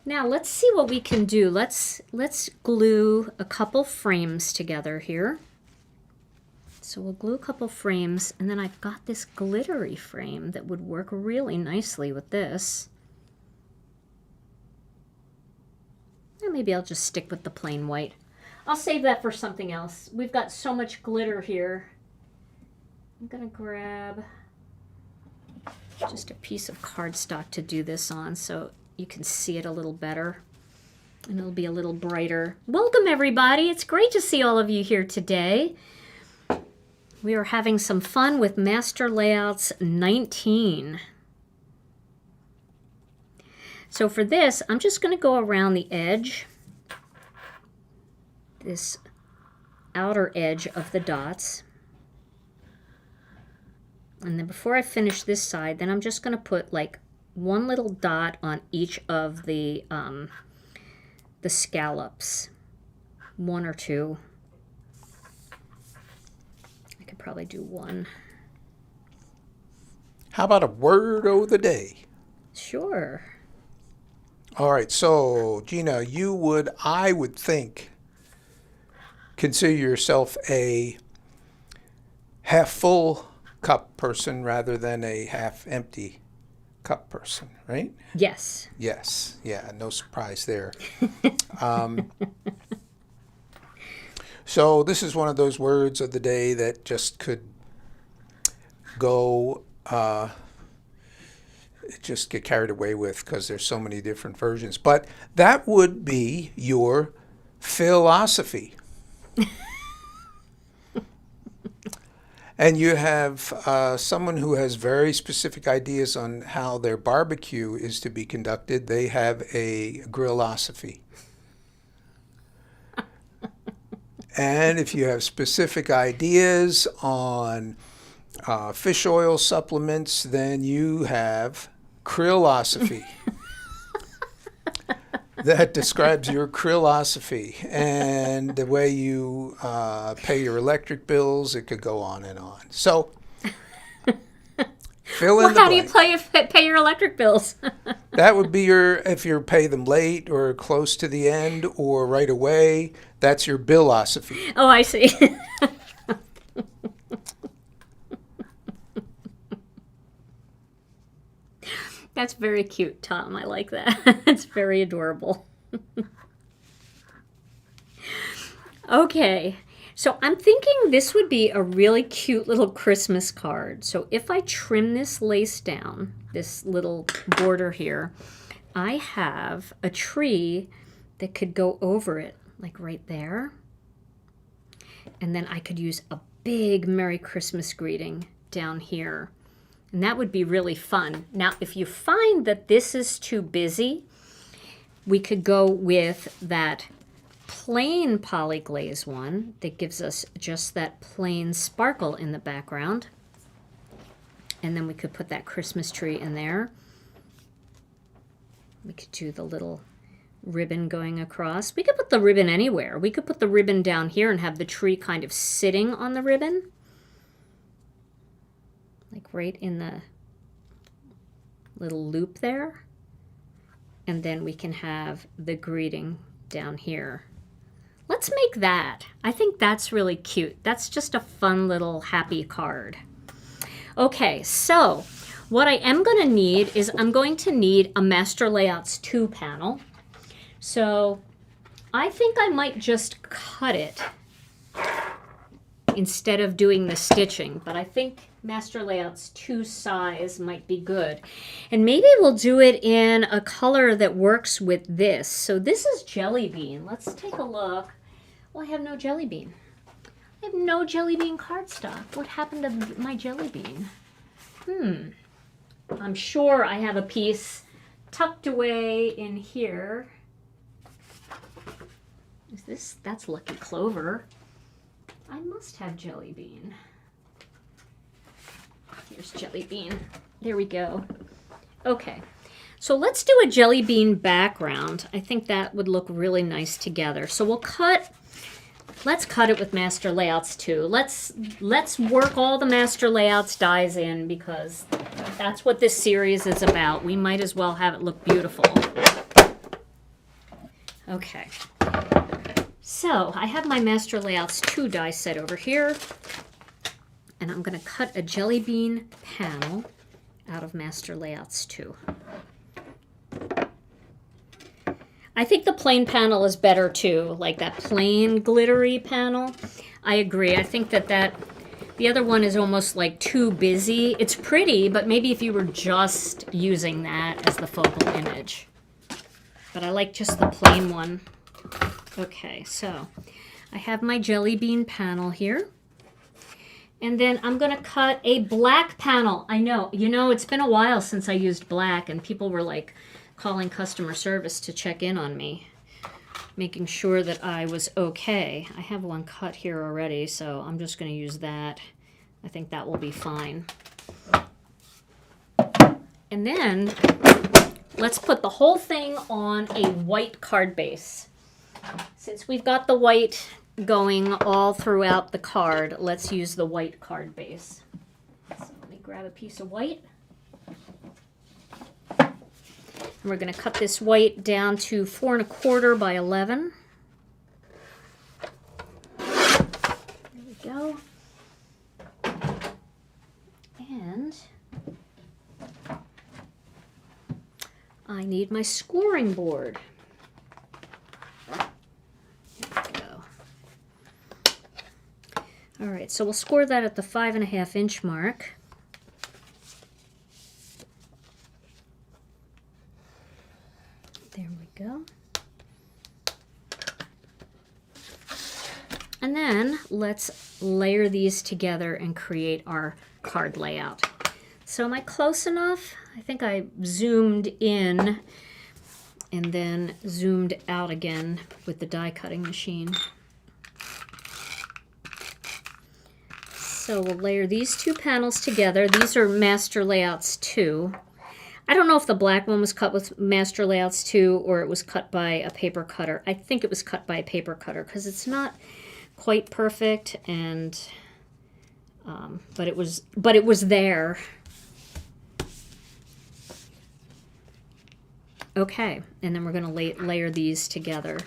Now let's see what we can do. Let's glue a couple frames together here. So we'll glue a couple frames, and then I've got this glittery frame that would work really nicely with this. Maybe I'll just stick with the plain white. I'll save that for something else. We've got so much glitter here. I'm gonna grab just a piece of cardstock to do this on so you can see it a little better and it'll be a little brighter. Welcome everybody. It's great to see all of you here today. We are having some fun with Master Layouts 19. So for this, I'm just going to go around the edge, this outer edge of the dots. And then before I finish this side, then I'm just going to put like one little dot on each of the scallops. One or two. I could probably do one. How about a word of the day? Sure. All right, so Gina, I would think, consider yourself a half full cup person rather than a half empty cup person, right? Yes. Yes. Yeah, no surprise there. So this is one of those words of the day that just could go, just get carried away with because there's so many different versions. But that would be your philosophy. And you have someone who has very specific ideas on how their barbecue is to be conducted. They have a grillosophy. And if you have specific ideas on fish oil supplements, then you have krillosophy. That describes your krillosophy and the way you pay your electric bills. It could go on and on. So, fill in the how blank. do you pay your electric bills? That would be if you pay them late or close to the end or right away. That's your billosophy. Oh, I see. That's very cute, Tom. I like that. It's very adorable. Okay, so I'm thinking this would be a really cute little Christmas card. So if I trim this lace down, this little border here, I have a tree that could go over it, like right there. And then I could use a big Merry Christmas greeting down here. And that would be really fun. Now, if you find that this is too busy, we could go with that plain Poly-Glaze one that gives us just that plain sparkle in the background. And then we could put that Christmas tree in there. We could do the little ribbon going across. We could put the ribbon anywhere. We could put the ribbon down here and have the tree kind of sitting on the ribbon. Like right in the little loop there. And then we can have the greeting down here. Let's make that. I think that's really cute. That's just a fun little happy card. Okay, so what I am going to need is I'm going to need a Master Layouts 2 panel. So I think I might just cut it instead of doing the stitching, but I think Master Layouts 2 size might be good. And maybe we'll do it in a color that works with this. So this is Jelly Bean. Let's take a look. Well, I have no Jelly Bean. I have no Jelly Bean cardstock. What happened to my Jelly Bean? I'm sure I have a piece tucked away in here. Is this? That's Lucky Clover. I must have Jelly Bean. Here's Jelly Bean. There we go. Okay, so let's do a Jelly Bean background. I think that would look really nice together. So let's cut it with Master Layouts 2. Let's work all the Master Layouts dies in because that's what this series is about. We might as well have it look beautiful. Okay. So I have my Master Layouts 2 die set over here, and I'm going to cut a Jelly Bean panel out of Master Layouts 2. I think the plain panel is better too, like that plain glittery panel. I agree. I think that the other one is almost like too busy. It's pretty, but maybe if you were just using that as the focal image. But I like just the plain one. Okay, so I have my Jelly Bean panel here. And then I'm going to cut a black panel. I know, it's been a while since I used black, and people were like calling customer service to check in on me, making sure that I was okay. I have one cut here already, so I'm just going to use that. I think that will be fine. And then let's put the whole thing on a white card base. Since we've got the white going all throughout the card, let's use the white card base. So let me grab a piece of white. And we're going to cut this white down to 4 1/4 by 11. There we go. And I need my scoring board. All right, so we'll score that at the 5.5 inch mark. There we go. And then let's layer these together and create our card layout. So am I close enough? I think I zoomed in and then zoomed out again with the die cutting machine. So we'll layer these two panels together. These are master layouts 2. I don't know if the black one was cut with master layouts 2 or it was cut by a paper cutter. I think it was cut by a paper cutter because it's not quite perfect, and but it was there. Okay, and then we're going to layer these together.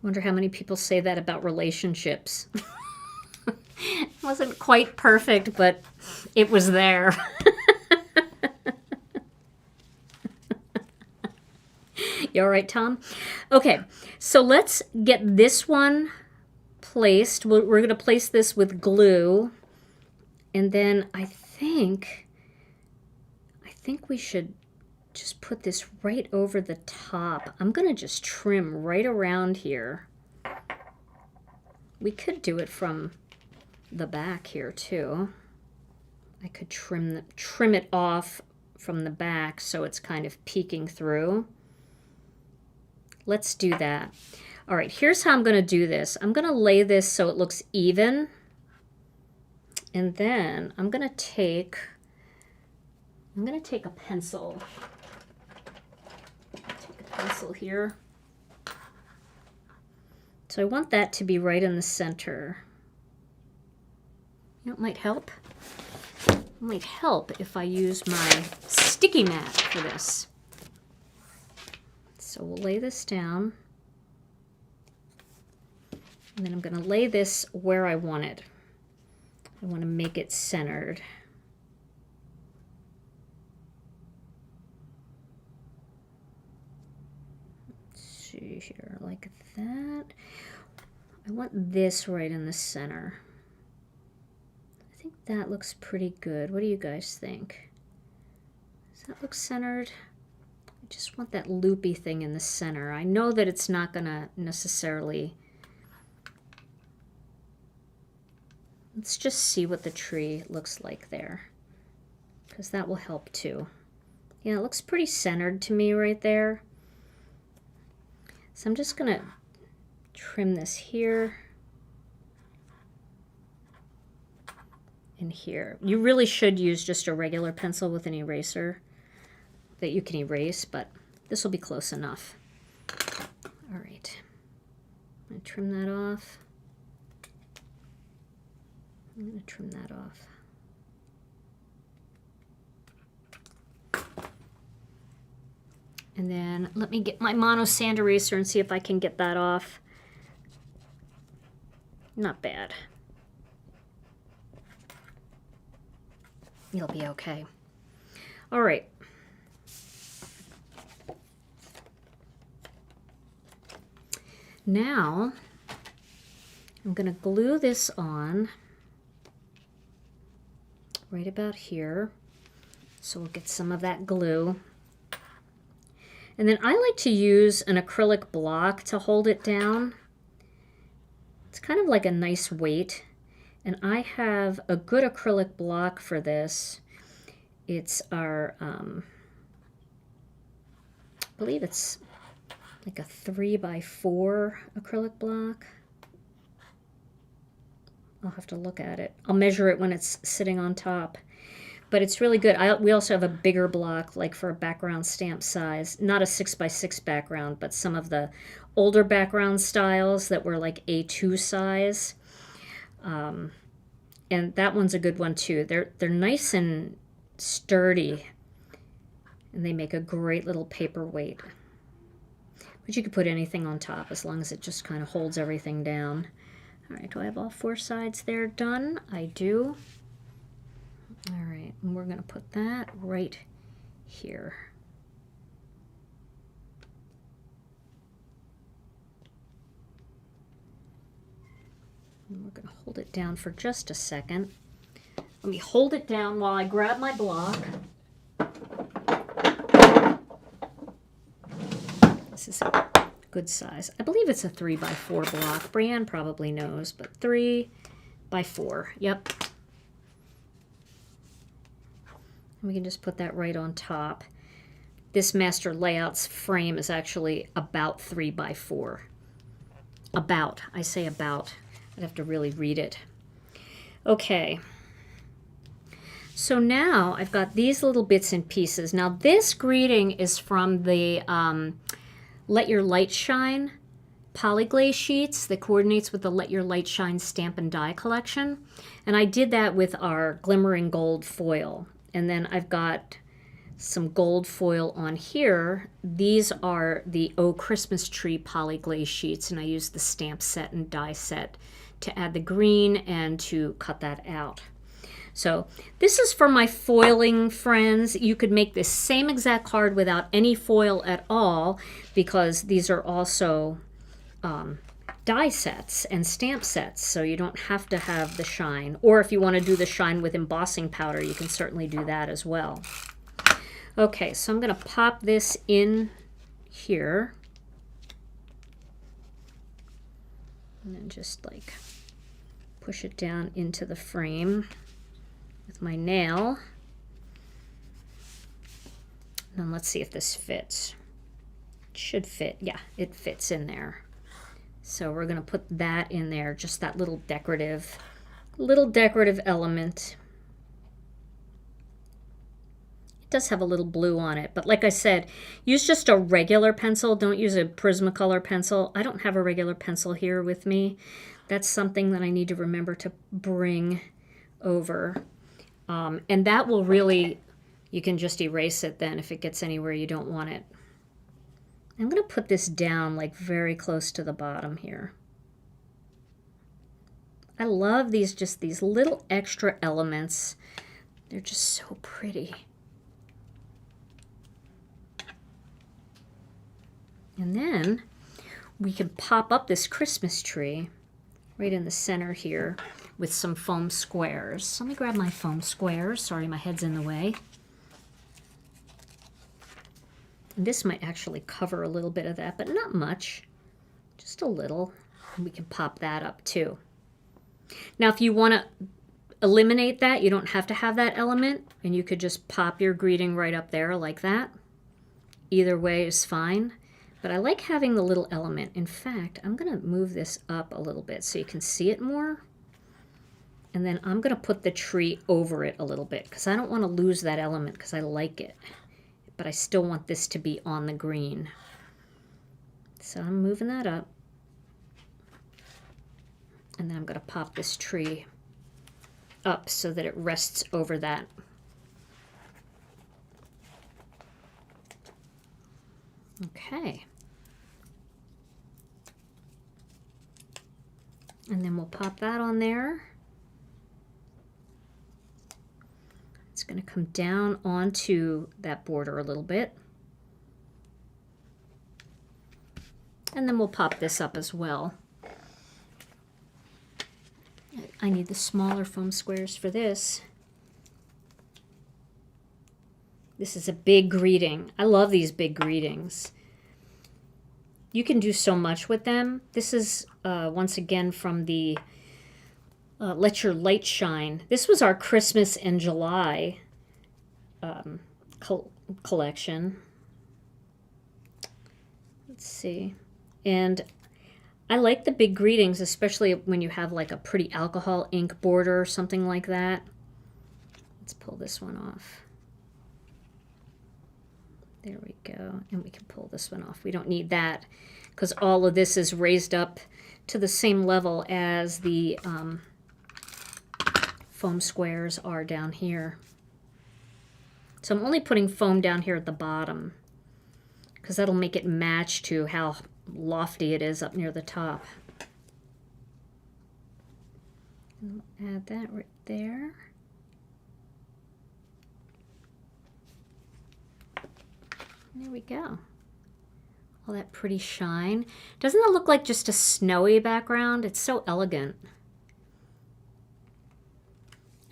Wonder how many people say that about relationships. It wasn't quite perfect, but it was there. You all right, Tom? Okay, so let's get this one placed. We're going to place this with glue. And then I think we should just put this right over the top. I'm going to just trim right around here. We could do it from the back here too. I could trim it off from the back so it's kind of peeking through. Let's do that. All right, here's how I'm going to do this. I'm going to lay this so it looks even. And then I'm going to take a pencil. Pencil here. So I want that to be right in the center. You know, it might help. It might help if I use my sticky mat for this. So we'll lay this down. And then I'm going to lay this where I want it. I want to make it centered. See here, like that. I want this right in the center. I think that looks pretty good. What do you guys think? Does that look centered? I just want that loopy thing in the center. I know that it's not gonna necessarily... Let's just see what the tree looks like there, because that will help too. Yeah, it looks pretty centered to me right there. So I'm just going to trim this here and here. You really should use just a regular pencil with an eraser that you can erase, but this will be close enough. All right. I'm going to trim that off. I'm going to trim that off. And then let me get my mono sand eraser and see if I can get that off. Not bad. You'll be okay. All right. Now, I'm going to glue this on right about here. So we'll get some of that glue. And then I like to use an acrylic block to hold it down. It's kind of like a nice weight. And I have a good acrylic block for this. It's our, I believe it's like a 3x4 acrylic block. I'll have to look at it. I'll measure it when it's sitting on top. But it's really good. We also have a bigger block, like for a background stamp size. Not a 6x6 background, but some of the older background styles that were like A2 size. And that one's a good one too. They're nice and sturdy, and they make a great little paperweight. But you could put anything on top as long as it just kind of holds everything down. All right, do I have all 4 sides there done? I do. All right, and we're going to put that right here. And we're going to hold it down for just a second. Let me hold it down while I grab my block. This is a good size. I believe it's a 3x4 block. Brianne probably knows, but 3x4. Yep. And we can just put that right on top. This Master Layouts frame is actually about 3x4. About. I say about. I'd have to really read it. Okay. So now I've got these little bits and pieces. Now this greeting is from the Let Your Light Shine Poly-Glaze Sheets that coordinates with the Let Your Light Shine Stamp and Die collection. And I did that with our glimmering gold foil. And then I've got some gold foil on here. These are the Oh Christmas Tree Poly-Glaze Sheets, and I used the stamp set and die set to add the green and to cut that out. So this is for my foiling friends. You could make this same exact card without any foil at all, because these are also die sets and stamp sets, so you don't have to have the shine. Or if you want to do the shine with embossing powder, you can certainly do that as well. Okay, so I'm going to pop this in here. And then just like push it down into the frame with my nail. And then let's see if this fits. It should fit. Yeah, it fits in there. So we're going to put that in there, just that little decorative element. It does have a little blue on it, but like I said, use just a regular pencil. Don't use a Prismacolor pencil. I don't have a regular pencil here with me. That's something that I need to remember to bring over. And that will really, you can just erase it then if it gets anywhere you don't want it. I'm going to put this down like very close to the bottom here. I love these, just these little extra elements. They're just so pretty. And then we can pop up this Christmas tree right in the center here with some foam squares. So let me grab my foam squares. Sorry, my head's in the way. And this might actually cover a little bit of that, but not much. Just a little. And we can pop that up too. Now, if you want to eliminate that, you don't have to have that element, and you could just pop your greeting right up there like that. Either way is fine. But I like having the little element. In fact, I'm going to move this up a little bit so you can see it more. And then I'm going to put the tree over it a little bit because I don't want to lose that element because I like it. But I still want this to be on the green. So I'm moving that up. And then I'm going to pop this tree up so that it rests over that. Okay. And then we'll pop that on there. It's going to come down onto that border a little bit. And then we'll pop this up as well. I need the smaller foam squares for this. This is a big greeting. I love these big greetings. You can do so much with them. This is, once again, from the Let Your Light Shine. This was our Christmas in July collection. Let's see. And I like the big greetings, especially when you have like a pretty alcohol ink border or something like that. Let's pull this one off. There we go. And we can pull this one off. We don't need that because all of this is raised up to the same level as the foam squares are down here. So I'm only putting foam down here at the bottom because that'll make it match to how lofty it is up near the top. And we'll add that right there. There we go. All that pretty shine. Doesn't that look like just a snowy background? It's so elegant.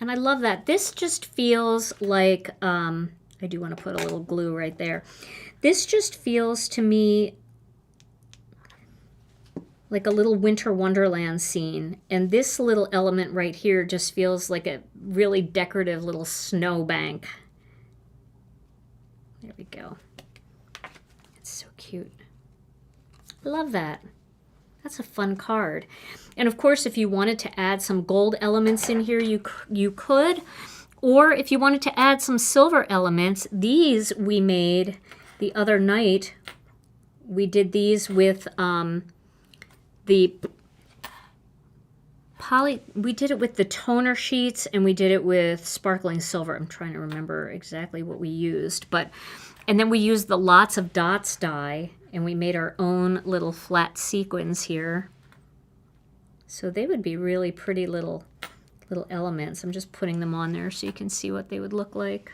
And I love that. This just feels like, I do want to put a little glue right there. This just feels to me like a little winter wonderland scene. And this little element right here just feels like a really decorative little snowbank. There we go. So cute. I love that. That's a fun card. And of course, if you wanted to add some gold elements in here, you could. Or if you wanted to add some silver elements, these we made the other night. We did these with we did it with the toner sheets, and we did it with sparkling silver. I'm trying to remember exactly what we used, and then we used the Lots of Dots die, and we made our own little flat sequins here. So they would be really pretty little elements. I'm just putting them on there so you can see what they would look like.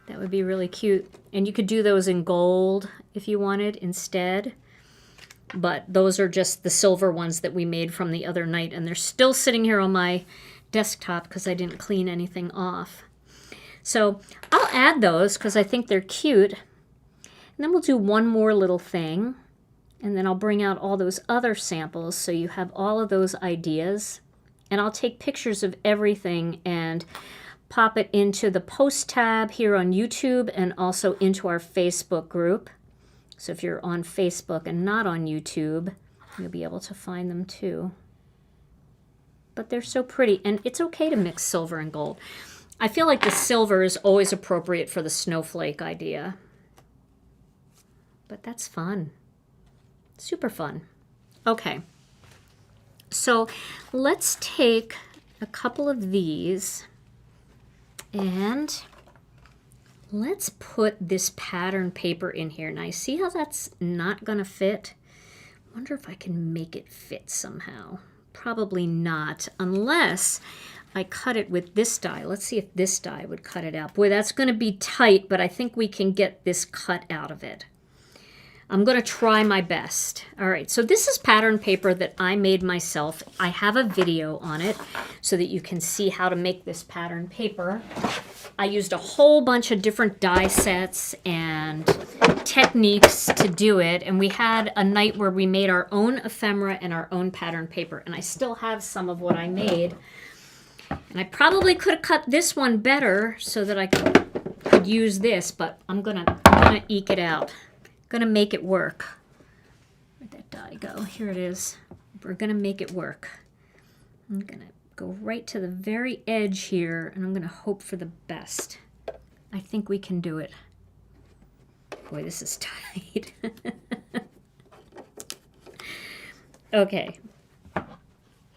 That would be really cute. And you could do those in gold if you wanted instead. But those are just the silver ones that we made from the other night, and they're still sitting here on my desktop because I didn't clean anything off. So I'll add those because I think they're cute. And then we'll do one more little thing, and then I'll bring out all those other samples so you have all of those ideas. And I'll take pictures of everything and pop it into the post tab here on YouTube and also into our Facebook group. So if you're on Facebook and not on YouTube, you'll be able to find them too. But they're so pretty, and it's okay to mix silver and gold. I feel like the silver is always appropriate for the snowflake idea. But that's fun. Super fun. Okay. So let's take a couple of these and let's put this pattern paper in here. Now, you see how that's not going to fit? I wonder if I can make it fit somehow. Probably not, unless I cut it with this die. Let's see if this die would cut it out. Boy, that's going to be tight, but I think we can get this cut out of it. I'm going to try my best. All right, so this is pattern paper that I made myself. I have a video on it so that you can see how to make this pattern paper. I used a whole bunch of different die sets and techniques to do it, and we had a night where we made our own ephemera and our own pattern paper, and I still have some of what I made. And I probably could have cut this one better so that I could use this, but I'm gonna eke it out. Gonna make it work. Where'd that die go? Here it is. We're gonna make it work. I'm gonna go right to the very edge here, and I'm gonna hope for the best. I think we can do it. Boy, this is tight. Okay.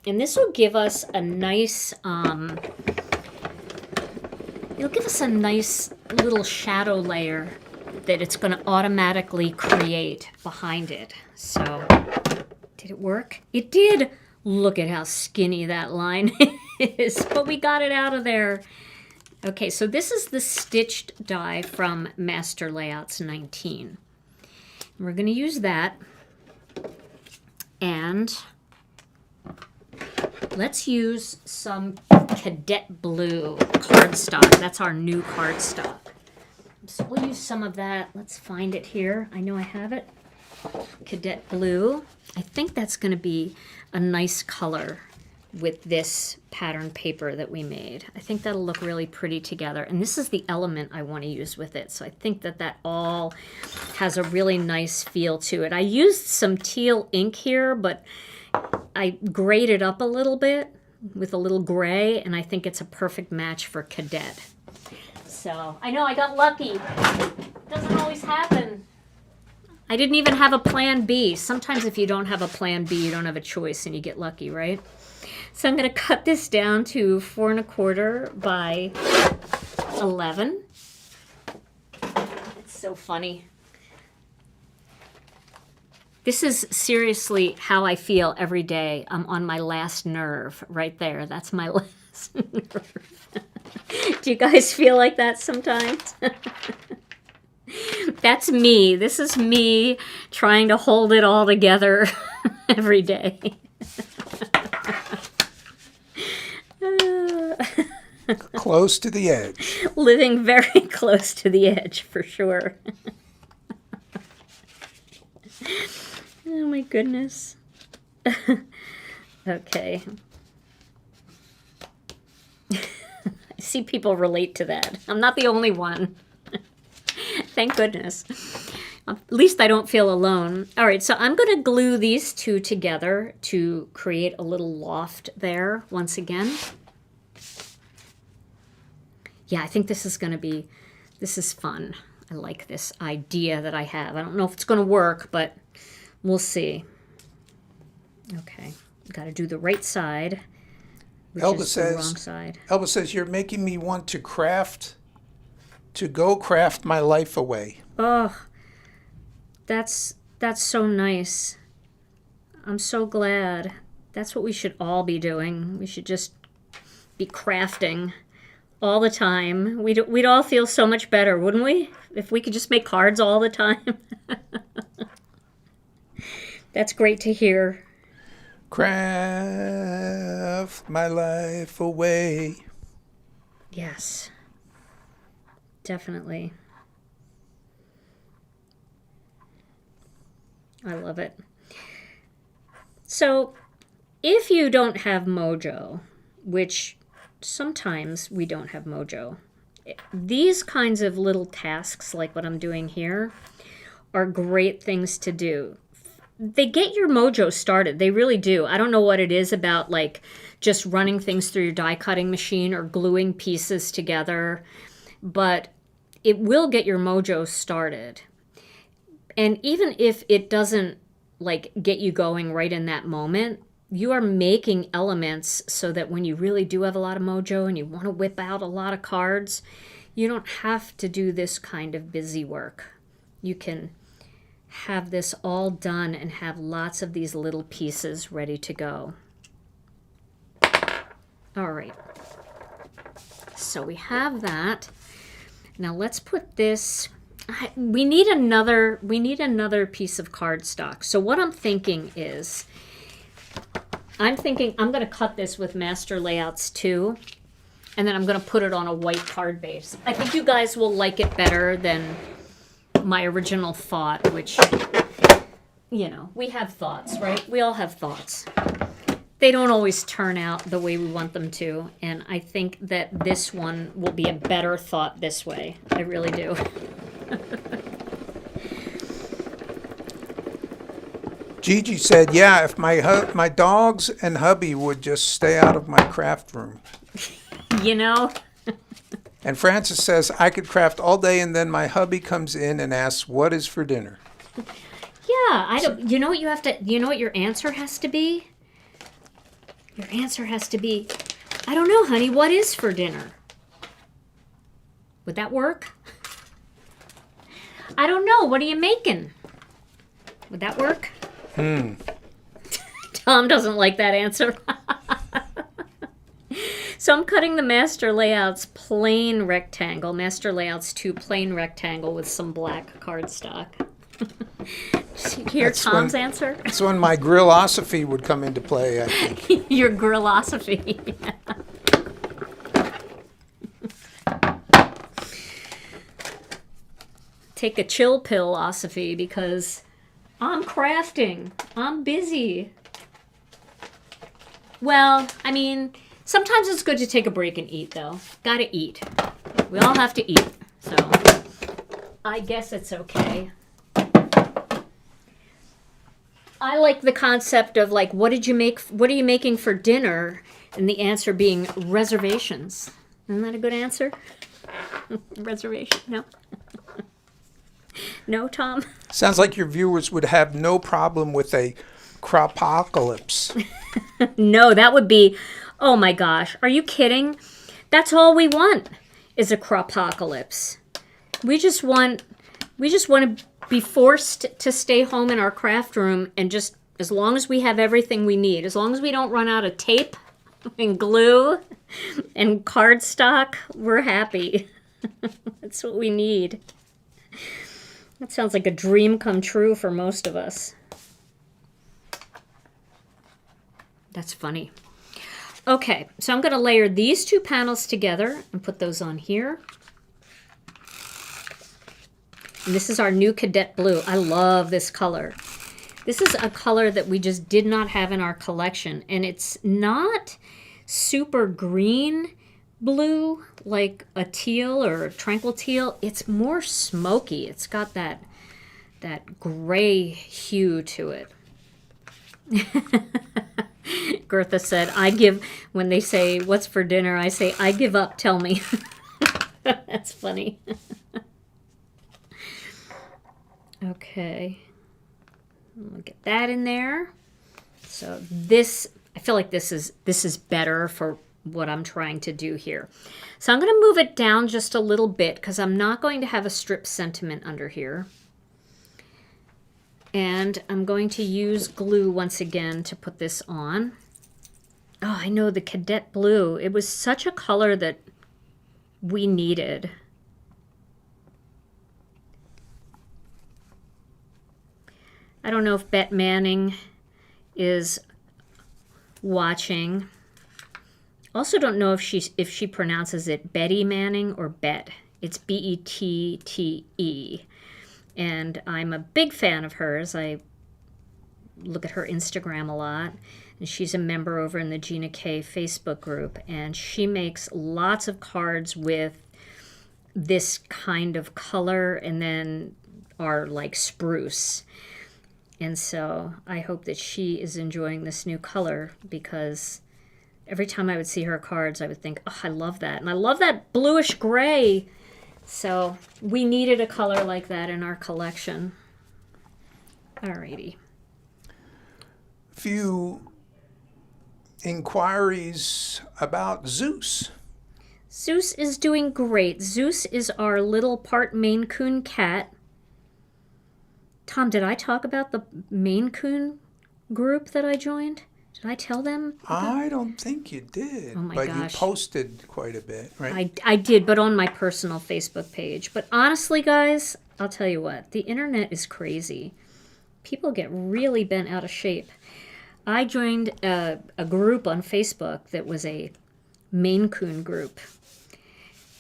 And this will give us a nice, it'll give us a nice little shadow layer that it's going to automatically create behind it. So, did it work? It did! Look at how skinny that line is, but we got it out of there. Okay, so this is the stitched die from Master Layouts 19. We're going to use that, and let's use some Cadet Blue cardstock. That's our new cardstock. So we'll use some of that. Let's find it here. I know I have it. Cadet Blue. I think that's going to be a nice color with this pattern paper that we made. I think that'll look really pretty together. And this is the element I want to use with it. So I think that that all has a really nice feel to it. I used some teal ink here, but I grayed it up a little bit with a little gray, and I think it's a perfect match for Cadet. So I know I got lucky. Doesn't always happen. I didn't even have a plan B. Sometimes if you don't have a plan B, you don't have a choice and you get lucky, right? So I'm going to cut this down to 4 1/4 by 11. It's so funny. This is seriously how I feel every day. I'm on my last nerve right there. That's my last nerve. Do you guys feel like that sometimes? That's me. This is me trying to hold it all together every day. Close to the edge. Living very close to the edge, for sure. Oh my goodness. Okay. I see people relate to that. I'm not the only one. Thank goodness. At least I don't feel alone. All right, so I'm going to glue these two together to create a little loft there once again. Yeah, I think this is going to be, this is fun. I like this idea that I have. I don't know if it's going to work, but we'll see. Okay, got to do the right side, which is the wrong side. Elba says, you're making me want to craft, to go craft my life away. Oh, that's so nice. I'm so glad. That's what we should all be doing. We should just be crafting all the time. We'd all feel so much better, wouldn't we? If we could just make cards all the time. That's great to hear. Craft my life away. Yes. Definitely. I love it. So, if you don't have Mojo, which sometimes we don't have Mojo, these kinds of little tasks, like what I'm doing here, are great things to do. They get your mojo started. They really do. I don't know what it is about, like, just running things through your die cutting machine or gluing pieces together, but it will get your mojo started. And even if it doesn't, like, get you going right in that moment, you are making elements so that when you really do have a lot of mojo and you want to whip out a lot of cards, you don't have to do this kind of busy work. You can have this all done and have lots of these little pieces ready to go. All right. So we have that. Now let's put this. We need another piece of cardstock. So what I'm thinking is, I'm going to cut this with Master Layouts 2, and then I'm going to put it on a white card base. I think you guys will like it better than my original thought, which, you know, we have thoughts, right? We all have thoughts. They don't always turn out the way we want them to, and I think that this one will be a better thought this way. I really do. Gigi said, yeah, if my dogs and hubby would just stay out of my craft room. You know? And Francis says, I could craft all day and then my hubby comes in and asks, what is for dinner? Yeah, I don't, you know what your answer has to be? Your answer has to be, I don't know, honey, what is for dinner? Would that work? I don't know, what are you making? Would that work? Tom doesn't like that answer. So I'm cutting the Master Layouts plain rectangle, Master Layouts 2 plain rectangle with some black cardstock. Did you hear Tom's answer? That's when my grillosophy would come into play, I think. Your grillosophy. take a chill philosophy because I'm crafting. I'm busy. Well, I mean, sometimes it's good to take a break and eat, though. Gotta eat. We all have to eat, so I guess it's okay. I like the concept of, like, what are you making for dinner? And the answer being reservations. Isn't that a good answer? Reservation? No? No, Tom? Sounds like your viewers would have no problem with a cropocalypse. No, that would be, oh my gosh, are you kidding? That's all we want is a cropocalypse. We just want to be forced to stay home in our craft room and just, as long as we have everything we need, as long as we don't run out of tape and glue and cardstock, we're happy. That's what we need. That sounds like a dream come true for most of us. That's funny. Okay, so I'm going to layer these two panels together and put those on here. And this is our new Cadet Blue. I love this color. This is a color that we just did not have in our collection. And it's not super green blue like a teal or a tranquil teal. It's more smoky. It's got that gray hue to it. Gertha said, when they say, what's for dinner, I say, I give up, tell me. That's funny. Okay. We'll get that in there. So this, I feel like this is better for what I'm trying to do here. So I'm going to move it down just a little bit because I'm not going to have a strip sentiment under here. And I'm going to use glue once again to put this on. Oh, I know, the Cadet Blue. It was such a color that we needed. I don't know if Bet Manning is watching. Also don't know if she pronounces it Betty Manning or Bet. It's Bettee. And I'm a big fan of hers. I look at her Instagram a lot. And she's a member over in the Gina K Facebook group. And she makes lots of cards with this kind of color and then are like spruce. And so I hope that she is enjoying this new color because every time I would see her cards, I would think, oh, I love that. And I love that bluish gray. So we needed a color like that in our collection. Alrighty. Few inquiries about Zeus. Zeus is doing great. Zeus is our little part Maine Coon cat. Tom, did I talk about the Maine Coon group that I joined? Did I tell them? I don't think you did. Oh my but gosh. You posted quite a bit, right? I did, but on my personal Facebook page. But honestly, guys, I'll tell you what. The internet is crazy. People get really bent out of shape. I joined a group on Facebook that was a Maine Coon group.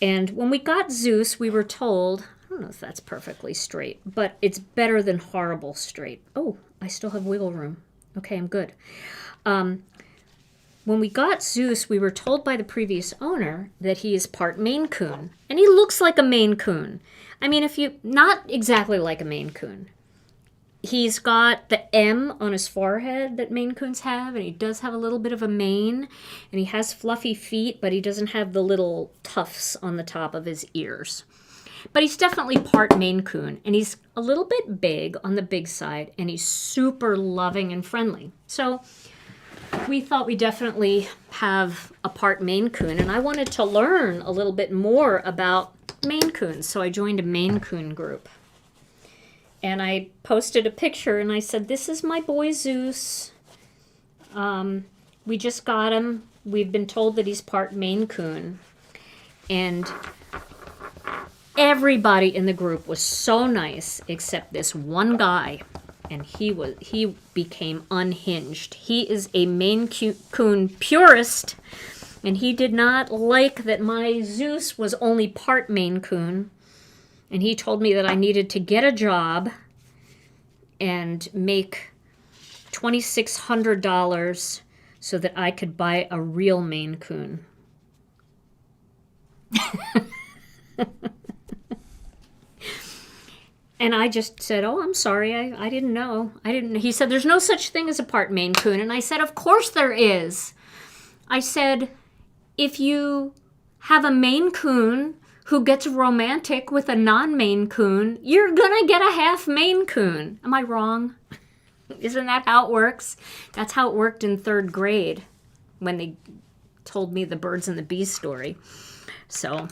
And when we got Zeus, we were told, I don't know if that's perfectly straight, but it's better than horrible straight. Oh, I still have wiggle room. Okay, I'm good. When we got Zeus, we were told by the previous owner that he is part Maine Coon. And he looks like a Maine Coon. I mean, not exactly like a Maine Coon. He's got the M on his forehead that Maine Coons have, and he does have a little bit of a mane, and he has fluffy feet, but he doesn't have the little tufts on the top of his ears. But he's definitely part Maine Coon, and he's a little bit big on the big side, and he's super loving and friendly. So we thought we definitely have a part Maine Coon, and I wanted to learn a little bit more about Maine Coons, so I joined a Maine Coon group. And I posted a picture, and I said, this is my boy Zeus. We just got him. We've been told that he's part Maine Coon. And everybody in the group was so nice, except this one guy. And he became unhinged. He is a Maine Coon purist, and he did not like that my Zeus was only part Maine Coon. And he told me that I needed to get a job and make $2,600 so that I could buy a real Maine Coon. And I just said, oh, I'm sorry, I didn't know. He said, there's no such thing as a part Maine Coon. And I said, of course there is. I said, if you have a Maine Coon who gets romantic with a non-Maine Coon, you're going to get a half Maine Coon. Am I wrong? Isn't that how it works? That's how it worked in 3rd grade when they told me the birds and the bees story. So,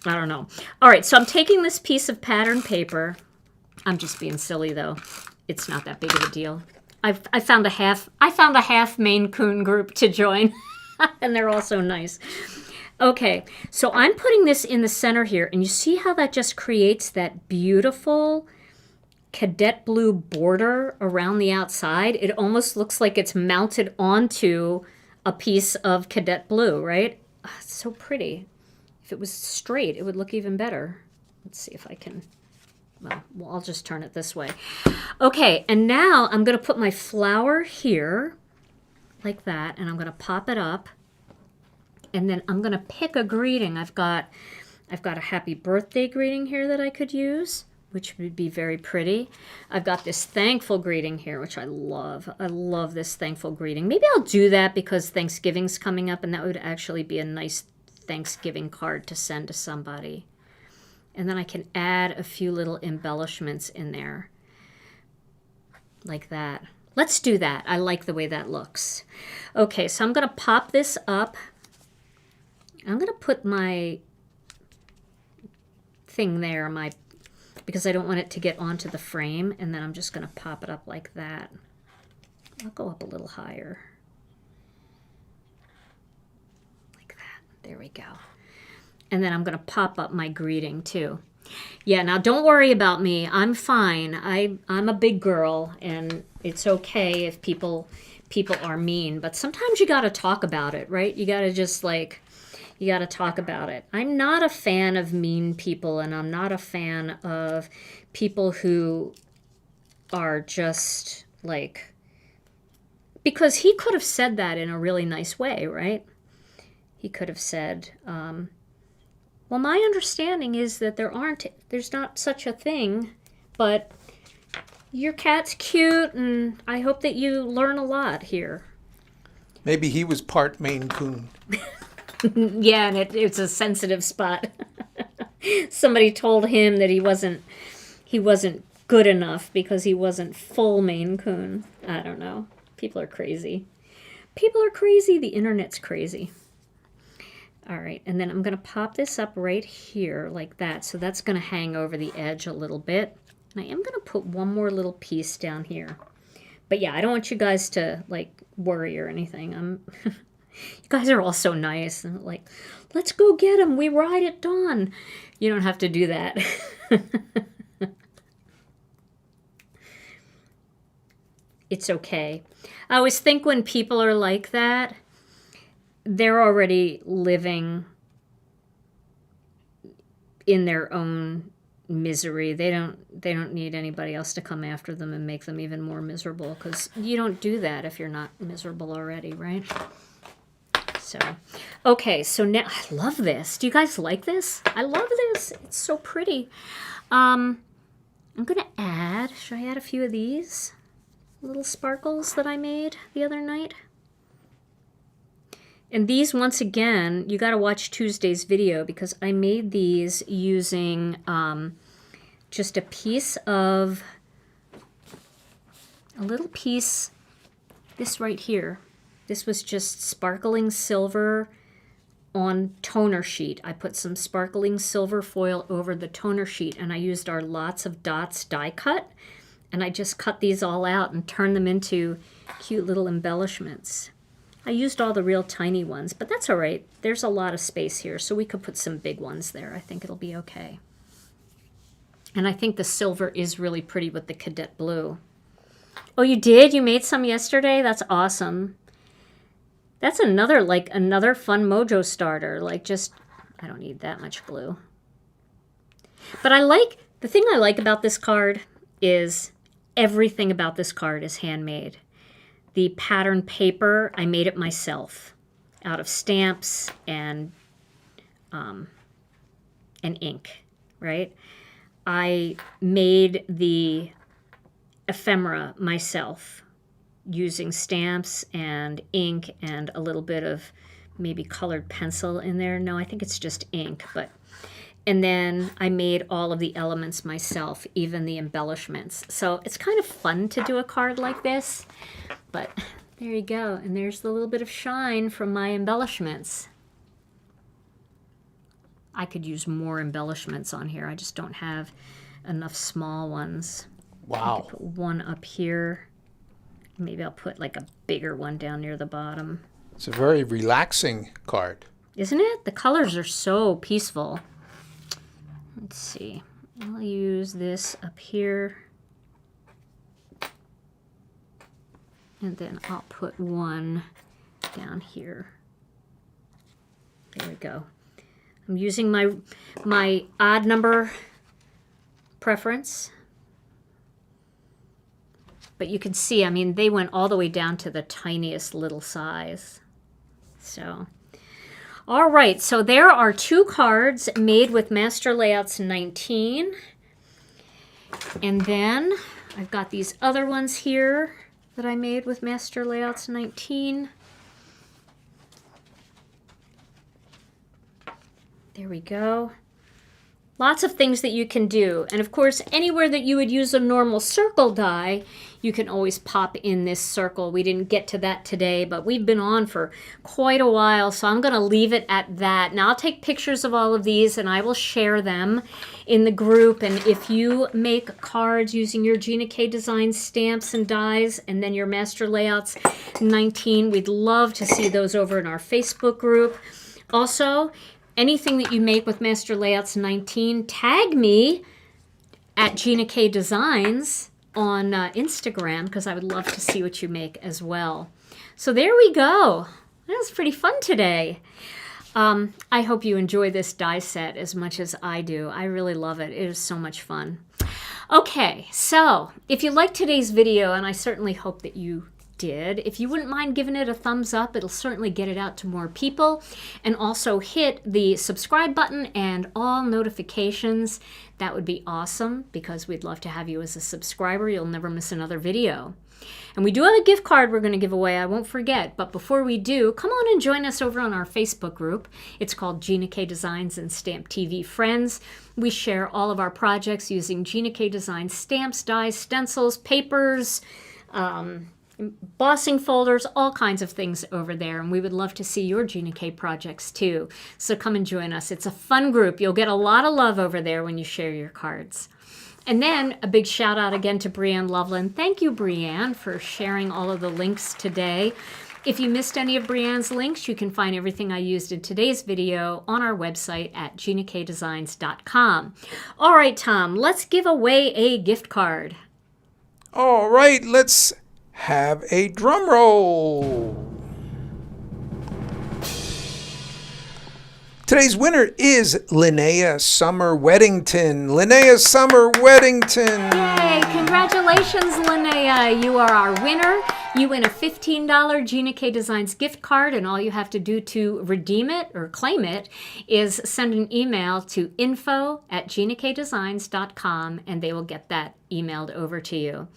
I don't know. All right, so I'm taking this piece of pattern paper. I'm just being silly, though. It's not that big of a deal. I found a half Maine Coon group to join, and they're all so nice. Okay, so I'm putting this in the center here, and you see how that just creates that beautiful cadet blue border around the outside? It almost looks like it's mounted onto a piece of cadet blue, right? Oh, it's so pretty. If it was straight, it would look even better. Let's see if I can... Well, I'll just turn it this way. Okay, and now I'm going to put my flower here, like that, and I'm going to pop it up. And then I'm going to pick a greeting. I've got a happy birthday greeting here that I could use, which would be very pretty. I've got this thankful greeting here, which I love. I love this thankful greeting. Maybe I'll do that because Thanksgiving's coming up, and that would actually be a nice Thanksgiving card to send to somebody. And then I can add a few little embellishments in there, like that. Let's do that. I like the way that looks. Okay, so I'm going to pop this up. I'm going to put my thing there, because I don't want it to get onto the frame, and then I'm just going to pop it up like that. I'll go up a little higher. Like that. There we go. And then I'm going to pop up my greeting too. Yeah, now don't worry about me. I'm fine. I'm a big girl, and it's okay if people are mean. But sometimes you got to talk about it, right? You got to just you got to talk about it. I'm not a fan of mean people, and I'm not a fan of people who are just because he could have said that in a really nice way, right? He could have said, well, my understanding is that there's not such a thing, but your cat's cute, and I hope that you learn a lot here. Maybe he was part Maine Coon. Yeah, and it's a sensitive spot. Somebody told him that he wasn't good enough because he wasn't full Maine Coon. I don't know. People are crazy. People are crazy. The internet's crazy. All right, and then I'm going to pop this up right here like that. So that's going to hang over the edge a little bit. And I am going to put one more little piece down here. But yeah, I don't want you guys to worry or anything. You guys are all so nice and let's go get him. We ride at dawn. You don't have to do that. It's okay. I always think when people are like that, they're already living in their own misery. They don't need anybody else to come after them and make them even more miserable, because you don't do that if you're not miserable already, right? So, okay, so now I love this. Do you guys like this? I love this. It's so pretty. I'm gonna add. Should I add a few of these little sparkles that I made the other night? And these, once again, you got to watch Tuesday's video, because I made these using just a little piece, this right here. This was just sparkling silver on toner sheet. I put some sparkling silver foil over the toner sheet, and I used our Lots of Dots die cut, and I just cut these all out and turned them into cute little embellishments. I used all the real tiny ones, but that's all right. There's a lot of space here, so we could put some big ones there. I think it'll be okay. And I think the silver is really pretty with the cadet blue. Oh, you did? You made some yesterday? That's awesome. That's another fun mojo starter. I don't need that much glue. But the thing I like about this card is everything about this card is handmade. The pattern paper, I made it myself out of stamps and ink, right? I made the ephemera myself using stamps and ink and a little bit of maybe colored pencil in there. No, I think it's just ink, and then I made all of the elements myself, even the embellishments. So it's kind of fun to do a card like this, but there you go. And there's the little bit of shine from my embellishments. I could use more embellishments on here. I just don't have enough small ones. Wow. Put one up here. Maybe I'll put like a bigger one down near the bottom. It's a very relaxing card. Isn't it? The colors are so peaceful. Let's see. I'll use this up here. And then I'll put one down here. There we go. I'm using my odd number preference. But you can see, I mean, they went all the way down to the tiniest little size. So, all right, so there are 2 cards made with Master Layouts 19. And then I've got these other ones here that I made with Master Layouts 19. There we go. Lots of things that you can do. And of course, anywhere that you would use a normal circle die, you can always pop in this circle. We didn't get to that today, but we've been on for quite a while, so I'm going to leave it at that. Now I'll take pictures of all of these and I will share them in the group. And if you make cards using your Gina K Design stamps and dies and then your Master Layouts 19, we'd love to see those over in our Facebook group. Also, anything that you make with Master Layouts 19, tag me at Gina K Designs on Instagram, because I would love to see what you make as well. So there we go. That was pretty fun today. I hope you enjoy this die set as much as I do. I really love it. It is so much fun. Okay, so if you liked today's video, and I certainly hope that you did, if you wouldn't mind giving it a thumbs up, it'll certainly get it out to more people. And also hit the subscribe button and all notifications. That would be awesome, because we'd love to have you as a subscriber. You'll never miss another video. And we do have a gift card we're going to give away, I won't forget. But before we do, come on and join us over on our Facebook group. It's called Gina K Designs and Stamp TV Friends. We share all of our projects using Gina K Design stamps, dies, stencils, papers, embossing folders, all kinds of things over there. And we would love to see your Gina K projects too. So come and join us. It's a fun group. You'll get a lot of love over there when you share your cards. And then a big shout out again to Brianne Loveland. Thank you, Brianne, for sharing all of the links today. If you missed any of Brianne's links, you can find everything I used in today's video on our website at ginakdesigns.com. All right, Tom, let's give away a gift card. All right, let's have a drum roll. Today's winner is Linnea Summer Weddington. Linnea Summer Weddington. Yay! Congratulations, Linnea. You are our winner. You win a $15 Gina K Designs gift card, and all you have to do to redeem it or claim it is send an email to info@ginakdesigns.com, and they will get that emailed over to you.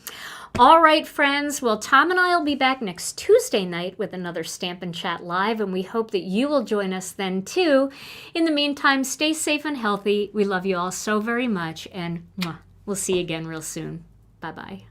All right, friends. Well, Tom and I will be back next Tuesday night with another Stamp and Chat Live, and we hope that you will join us then, too. In the meantime, stay safe and healthy. We love you all so very much, and we'll see you again real soon. Bye-bye.